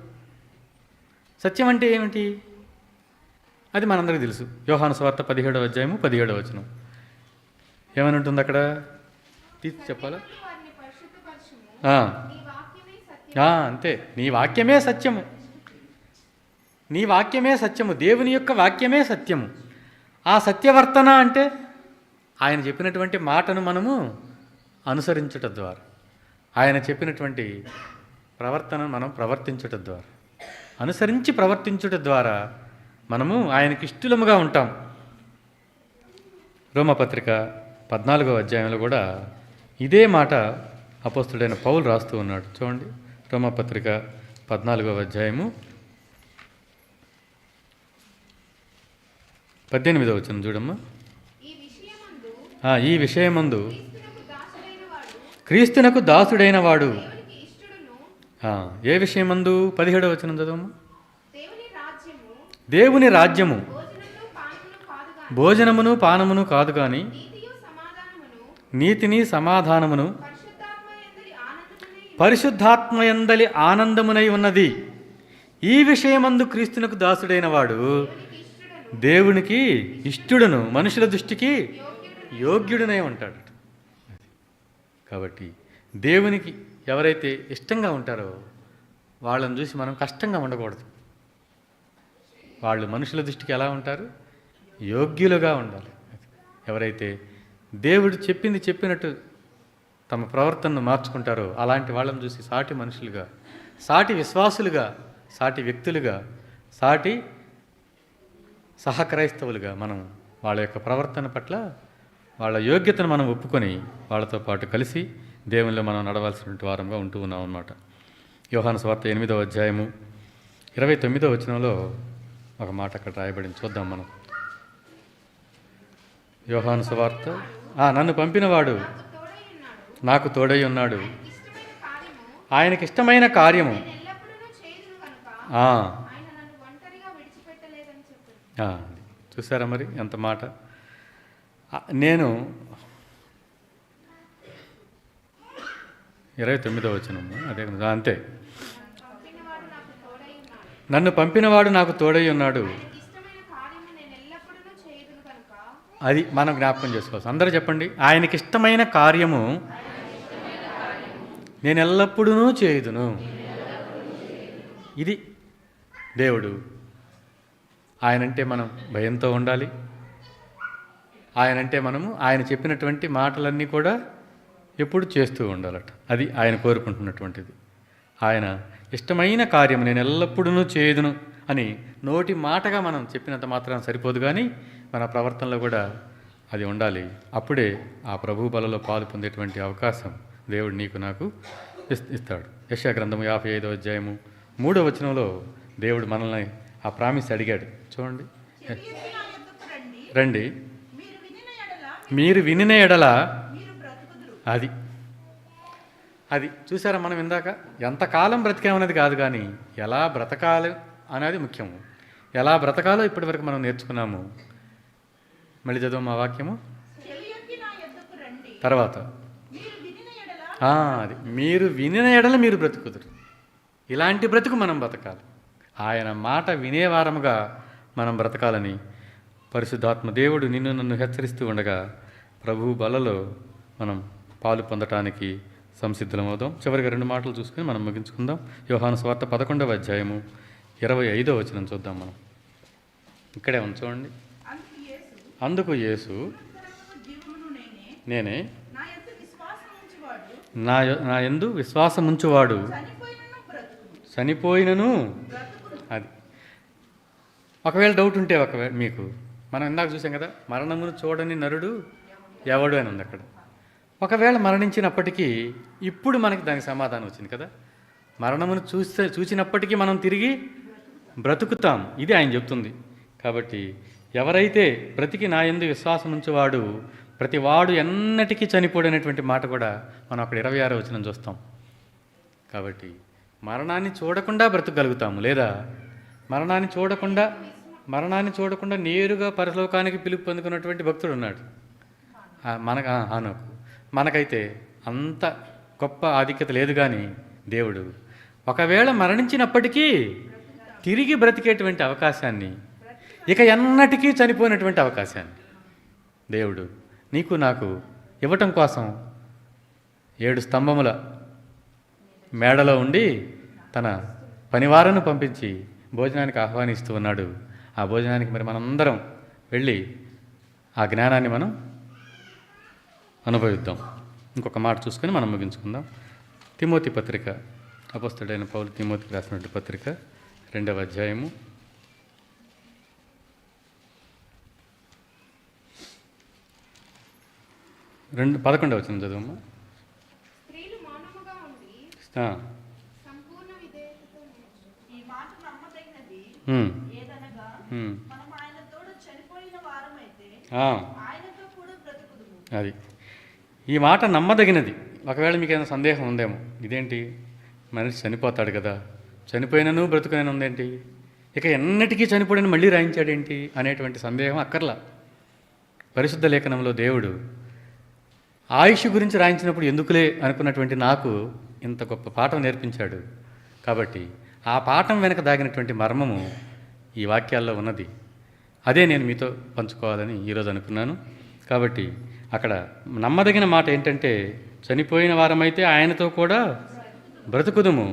సత్యం అంటే ఏమిటి? అది మనందరికీ తెలుసు. యోహాను సువార్త 17వ అధ్యాయము 17వ వచనం ఏమని ఉంటుంది అక్కడ? తీసి చెప్పాలా? అంతే, నీ వాక్యమే సత్యము, నీ వాక్యమే సత్యము, దేవుని యొక్క వాక్యమే సత్యము. ఆ సత్యవర్తన అంటే ఆయన చెప్పినటువంటి మాటను మనము అనుసరించటం ద్వారా, ఆయన చెప్పినటువంటి ప్రవర్తనను మనం ప్రవర్తించటం ద్వారా, అనుసరించి ప్రవర్తించుట ద్వారా మనము ఆయనకి ఇష్టలముగా ఉంటాం. రోమపత్రిక 14వ అధ్యాయంలో కూడా ఇదే మాట అపోస్తుడైన పౌలు రాస్తూ ఉన్నాడు. చూడండి, రోమపత్రిక 14వ అధ్యాయము 18వ వచనం చూడమ్మా. ఈ విషయమందు క్రీస్తునకు దాసుడైన వాడు. ఏ విషయమందు? 17వ వచనం చదవమ్మా. దేవుని రాజ్యము భోజనమును పానమును కాదు కానీ నీతిని సమాధానమును పరిశుద్ధాత్మయందలి ఆనందమునై ఉన్నది. ఈ విషయమందు క్రీస్తునకు దాసుడైన వాడు దేవునికి ఇష్టుడును, మనుషుల దృష్టికి యోగ్యుడునై ఉంటాడు. కాబట్టి దేవునికి ఎవరైతే ఇష్టంగా ఉంటారో వాళ్ళని చూసి మనం కష్టంగా ఉండకూడదు. వాళ్ళు మనుషుల దృష్టికి ఎలా ఉంటారు? యోగ్యులుగా ఉండాలి. ఎవరైతే దేవుడు చెప్పింది చెప్పినట్టు తమ ప్రవర్తనను మార్చుకుంటారో అలాంటి వాళ్ళని చూసి సాటి మనుషులుగా, సాటి విశ్వాసులుగా, సాటి వ్యక్తులుగా, సాటి సహక్రైస్తవులుగా మనం వాళ్ళ యొక్క ప్రవర్తన పట్ల వాళ్ళ యోగ్యతను మనం ఒప్పుకొని వాళ్ళతో పాటు కలిసి దేవునిలో మనం నడవాల్సినటువంటి వారంగా ఉంటూ ఉన్నాం అన్నమాట. యోహాను సువార్త 8వ అధ్యాయము 29వ వచనంలో ఒక మాట అక్కడ రాయబడింది, చూద్దాం మనం. యోహాను సువార్త, నన్ను పంపినవాడు నాకు తోడై ఉన్నాడు, ఆయనకి ఇష్టమైన కార్యము. చూసారా మరి ఎంత మాట? నేను 29వ వచనం అదే అంతే. నన్ను పంపినవాడు నాకు తోడై ఉన్నాడు. అది మనం జ్ఞాపకం చేసుకోవచ్చు. అందరూ చెప్పండి, ఆయనకి ఇష్టమైన కార్యము నేను ఎల్లప్పుడూ చేయుదును. ఇది దేవుడు. ఆయనంటే మనం భయంతో ఉండాలి. ఆయనంటే మనము ఆయన చెప్పినటువంటి మాటలన్నీ కూడా ఎప్పుడు చేస్తూ ఉండాలట. అది ఆయన కోరుకుంటున్నటువంటిది. ఆయన ఇష్టమైన కార్యం నేను ఎల్లప్పుడూ చేయుదును అని నోటి మాటగా మనం చెప్పినంత మాత్రం సరిపోదు, కానీ మన ప్రవర్తనలో కూడా అది ఉండాలి. అప్పుడే ఆ ప్రభు బలలో పాలు పొందేటువంటి అవకాశం దేవుడు నీకు నాకు ఇస్తాడు. యెషయా గ్రంథము 55వ అధ్యాయము 3వ వచనంలో దేవుడు మనల్ని ఆ ప్రామిస్ అడిగాడు. చూడండి, రండి మీరు వినిన ఎడల అది అది చూసారా, మనం ఇందాక ఎంతకాలం బ్రతికామనేది కాదు, కానీ ఎలా బ్రతకాలి అనేది ముఖ్యము. ఎలా బ్రతకాలో ఇప్పటి వరకు మనం నేర్చుకున్నాము. మళ్ళీ చదువు మా వాక్యము తర్వాత. అది మీరు వినిన ఎడల మీరు బ్రతుకుదురు. ఇలాంటి బ్రతుకు మనం బ్రతకాలి. ఆయన మాట వినేవారముగా మనం బ్రతకాలని పరిశుద్ధాత్మ దేవుడు నిన్ను నన్ను హెచ్చరిస్తూ ఉండగా ప్రభు బలలో మనం పాలు పొందటానికి సంసిద్ధమవుదాం. చివరిగా 2 మాటలు చూసుకుని మనం ముగించుకుందాం. యోహాను సువార్త 11వ అధ్యాయము 25వ వచనం చూద్దాం మనం. ఇక్కడే చూడండి. అందుకు యేసు, నేనే, నా యందు విశ్వాసముంచువాడు చనిపోయినను. అది ఒకవేళ డౌట్ ఉంటే, ఒకవేళ మీకు మనం ఇందాక చూసాం కదా, మరణమును చూడని నరుడు ఎవడు అని ఉంది అక్కడ. ఒకవేళ మరణించినప్పటికీ ఇప్పుడు మనకి దానికి సమాధానం వచ్చింది కదా. మరణమును చూసినప్పటికీ మనం తిరిగి బ్రతుకుతాం, ఇది ఆయన చెప్తుంది. కాబట్టి ఎవరైతే బ్రతికి నా యందు విశ్వాసం ఉంచేవాడు ప్రతి వాడు ఎన్నటికీ చనిపోడనేటువంటి మాట కూడా మనం అక్కడ 26వ వచనం చూస్తాం. కాబట్టి మరణాన్ని చూడకుండా బ్రతకగలుగుతాము, లేదా మరణాన్ని చూడకుండా నేరుగా పరలోకానికి పిలుపు పొందుకున్నటువంటి భక్తుడు ఉన్నాడు మనకైతే అంత గొప్ప ఆధిక్యత లేదు. కానీ దేవుడు ఒకవేళ మరణించినప్పటికీ తిరిగి బ్రతికేటువంటి అవకాశాన్ని ఇక ఎన్నటికీ చనిపోయినటువంటి అవకాశాన్ని దేవుడు నీకు నాకు ఇవ్వటం కోసం 7 స్తంభముల మేడలో ఉండి తన పనివారను పంపించి భోజనానికి ఆహ్వానిస్తూ ఉన్నాడు. ఆ భోజనానికి మరి మనందరం వెళ్ళి ఆ జ్ఞానాన్ని మనం అనుభవిద్దాం. ఇంకొక మాట చూసుకొని మనం ముగించుకుందాం. తిమోతి పత్రిక, అపోస్తలుడైన పౌలు తిమోతికి రాసినటువంటి పత్రిక 2వ అధ్యాయము 11వ వచనం చదువమ్మా. స్త్రీలు మౌనముగా ఉండి సంపూర్ణ విధేయతతో ఈ మాట నమ్మదగినది ఏదనగా మనం ఆయనతో చనిపోయిన వారమైతే ఆయనతో కూడా బ్రతుకుదుము. అది ఈ మాట నమ్మదగినది. ఒకవేళ మీకు ఏదైనా సందేహం ఉందేమో, ఇదేంటి మనిషి చనిపోతాడు కదా, చనిపోయినను బ్రతుకునైనా ఉందేంటి, ఇక ఎన్నటికీ చనిపోయిన మళ్ళీ రాయించాడేంటి అనేటువంటి సందేహం అక్కర్లా. పరిశుద్ధ లేఖనంలో దేవుడు ఆయుష్ గురించి రాయించినప్పుడు ఎందుకులే అనుకున్నటువంటి నాకు ఇంత గొప్ప పాఠం నేర్పించాడు. కాబట్టి ఆ పాఠం వెనక దాగినటువంటి మర్మము ఈ వాక్యాల్లో ఉన్నది. అదే నేను మీతో పంచుకోవాలని ఈరోజు అనుకున్నాను. కాబట్టి అక్కడ నమ్మదగిన మాట ఏంటంటే, చనిపోయిన వారమైతే ఆయనతో కూడా బ్రతుకుదుము.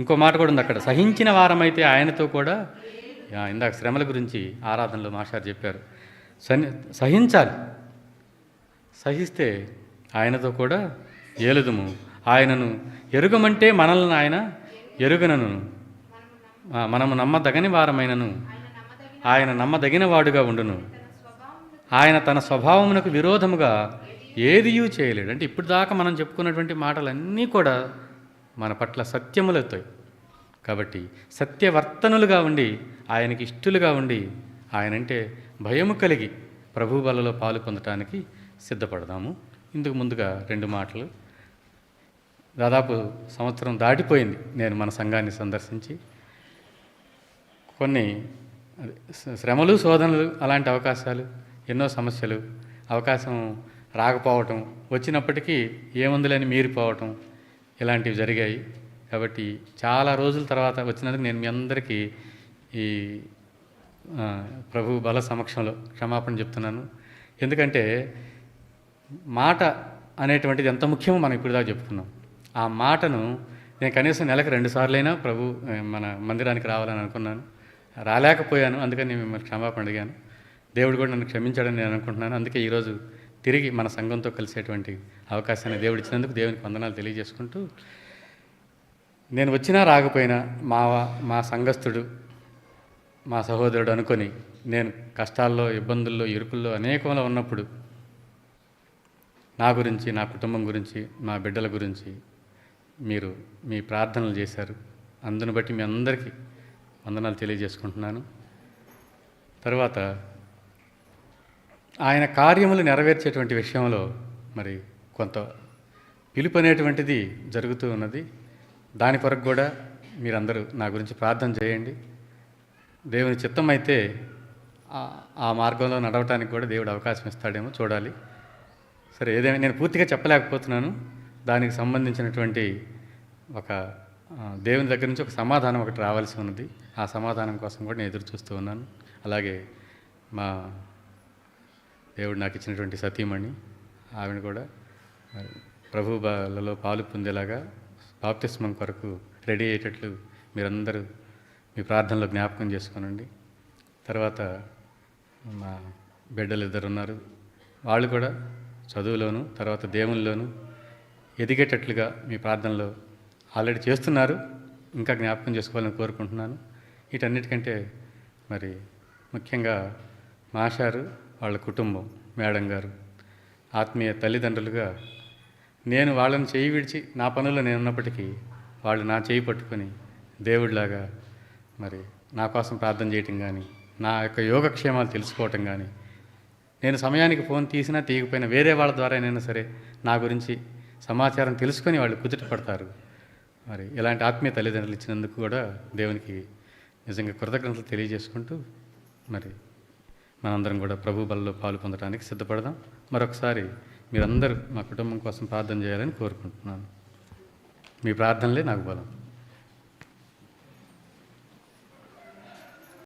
ఇంకో మాట కూడా ఉంది అక్కడ, సహించిన వారమైతే ఆయనతో కూడా. ఇందాక శ్రమల గురించి ఆరాధనలో మాస్టర్ చెప్పారు. సహించాలి, సహిస్తే ఆయనతో కూడా ఏలుదుము. ఆయనను ఎరుగమంటే మనల్ని ఆయన ఎరుగనను, మనము నమ్మదగని వారమైనను ఆయన నమ్మదగిన వాడుగా ఉండును. ఆయన తన స్వభావమునకు విరోధముగా ఏదియూ చేయలేడు. అంటే ఇప్పుడు దాకా మనం చెప్పుకున్నటువంటి మాటలన్నీ కూడా మన పట్ల సత్యములవుతాయి. కాబట్టి సత్యవర్తనులుగా ఉండి ఆయనకి ఇష్టలుగా ఉండి ఆయనంటే భయము కలిగి ప్రభు బలలో పాలు పొందటానికి సిద్ధపడదాము. ఇందుకు ముందుగా 2 మాటలు. దాదాపు సంవత్సరం దాటిపోయింది నేను మన సంఘాన్ని సందర్శించి. కొన్ని శ్రమలు, శోధనలు, అలాంటి అవకాశాలు, ఎన్నో సమస్యలు, అవకాశం రాకపోవటం, వచ్చినప్పటికీ ఏముందులని మీరిపోవటం, ఇలాంటివి జరిగాయి. కాబట్టి చాలా రోజుల తర్వాత వచ్చినందుకు నేను మీ అందరికీ ఈ ప్రభు బల సమక్షంలో క్షమాపణ చెప్తున్నాను. ఎందుకంటే మాట అనేటువంటిది ఎంత ముఖ్యమో మనం ఇప్పుడు దాకా చెప్పుకున్నాం. ఆ మాటను నేను కనీసం నెలకు 2 సార్లైనా ప్రభు మన మందిరానికి రావాలని అనుకున్నాను, రాలేకపోయాను. అందుకని నేను మిమ్మల్ని క్షమాపణ అడిగాను. దేవుడు కూడా నన్ను క్షమించాడని నేను అనుకుంటున్నాను. అందుకే ఈరోజు తిరిగి మన సంఘంతో కలిసేటువంటి అవకాశాన్ని దేవుడు ఇచ్చినందుకు దేవునికి వందనాలు తెలియజేసుకుంటూ, నేను వచ్చినా రాకపోయినా మా సంఘస్థుడు, మా సహోదరుడు అనుకొని నేను కష్టాల్లో, ఇబ్బందుల్లో, ఇరుకుల్లో అనేకంలో ఉన్నప్పుడు నా గురించి, నా కుటుంబం గురించి, మా బిడ్డల గురించి మీరు మీ ప్రార్థనలు చేశారు. అందును బట్టి మీ అందరికీ వందనాలు తెలియజేసుకుంటున్నాను. తర్వాత ఆయన కార్యములు నెరవేర్చేటువంటి విషయంలో మరి కొంత పిలుపు అనేటువంటిది జరుగుతూ ఉన్నది. దాని కొరకు కూడా మీరందరూ నా గురించి ప్రార్థన చేయండి. దేవుని చిత్తం అయితే ఆ మార్గంలో నడవటానికి కూడా దేవుడు అవకాశం ఇస్తాడేమో చూడాలి. సరే, ఏదైనా నేను పూర్తిగా చెప్పలేకపోతున్నాను. దానికి సంబంధించినటువంటి ఒక దేవుని దగ్గర నుంచి ఒక సమాధానం ఒకటి రావాల్సి ఉన్నది. ఆ సమాధానం కోసం కూడా నేను ఎదురు చూస్తూ ఉన్నాను. అలాగే మా దేవుడు నాకు ఇచ్చినటువంటి సతీమణి, ఆవిడ కూడా ప్రభు బలలో పాలు పొందేలాగా బాప్తిస్మం కొరకు రెడీ అయ్యేటట్లు మీరందరూ మీ ప్రార్థనలో జ్ఞాపకం చేసుకోనండి. తర్వాత మా బిడ్డలు 2 ఉన్నారు. వాళ్ళు కూడా చదువులోను తర్వాత దేవునిలోను ఎదిగేటట్లుగా మీ ప్రార్థనలో ఆల్రెడీ చేస్తున్నారు. ఇంకా జ్ఞాపకం చేసుకోవాలని కోరుకుంటున్నాను. వీటన్నిటికంటే మరి ముఖ్యంగా మాషారు, వాళ్ళ కుటుంబం, మేడం గారు ఆత్మీయ తల్లిదండ్రులుగా నేను వాళ్ళని చేయి విడిచి నా పనుల్లో నేను ఉన్నప్పటికీ వాళ్ళు నా చేయి పట్టుకొని దేవుడిలాగా మరి నా కోసం ప్రార్థన చేయటం కానీ, నా యొక్క యోగక్షేమాలు తెలుసుకోవటం కానీ, నేను సమయానికి ఫోన్ తీసినా తీయకపోయినా వేరే వాళ్ళ ద్వారానైనా సరే నా గురించి సమాచారం తెలుసుకొని వాళ్ళు కుదుట పడతారు. మరి ఇలాంటి ఆత్మీయ తల్లిదండ్రులు ఇచ్చినందుకు కూడా దేవునికి నిజంగా కృతజ్ఞతలు తెలియజేసుకుంటూ మరి మనందరం కూడా ప్రభు బలలో పాలు పొందడానికి సిద్ధపడదాం. మరొకసారి మీరందరూ మా కుటుంబం కోసం ప్రార్థన చేయాలని కోరుకుంటున్నాను. మీ ప్రార్థనలే నాకు బలం.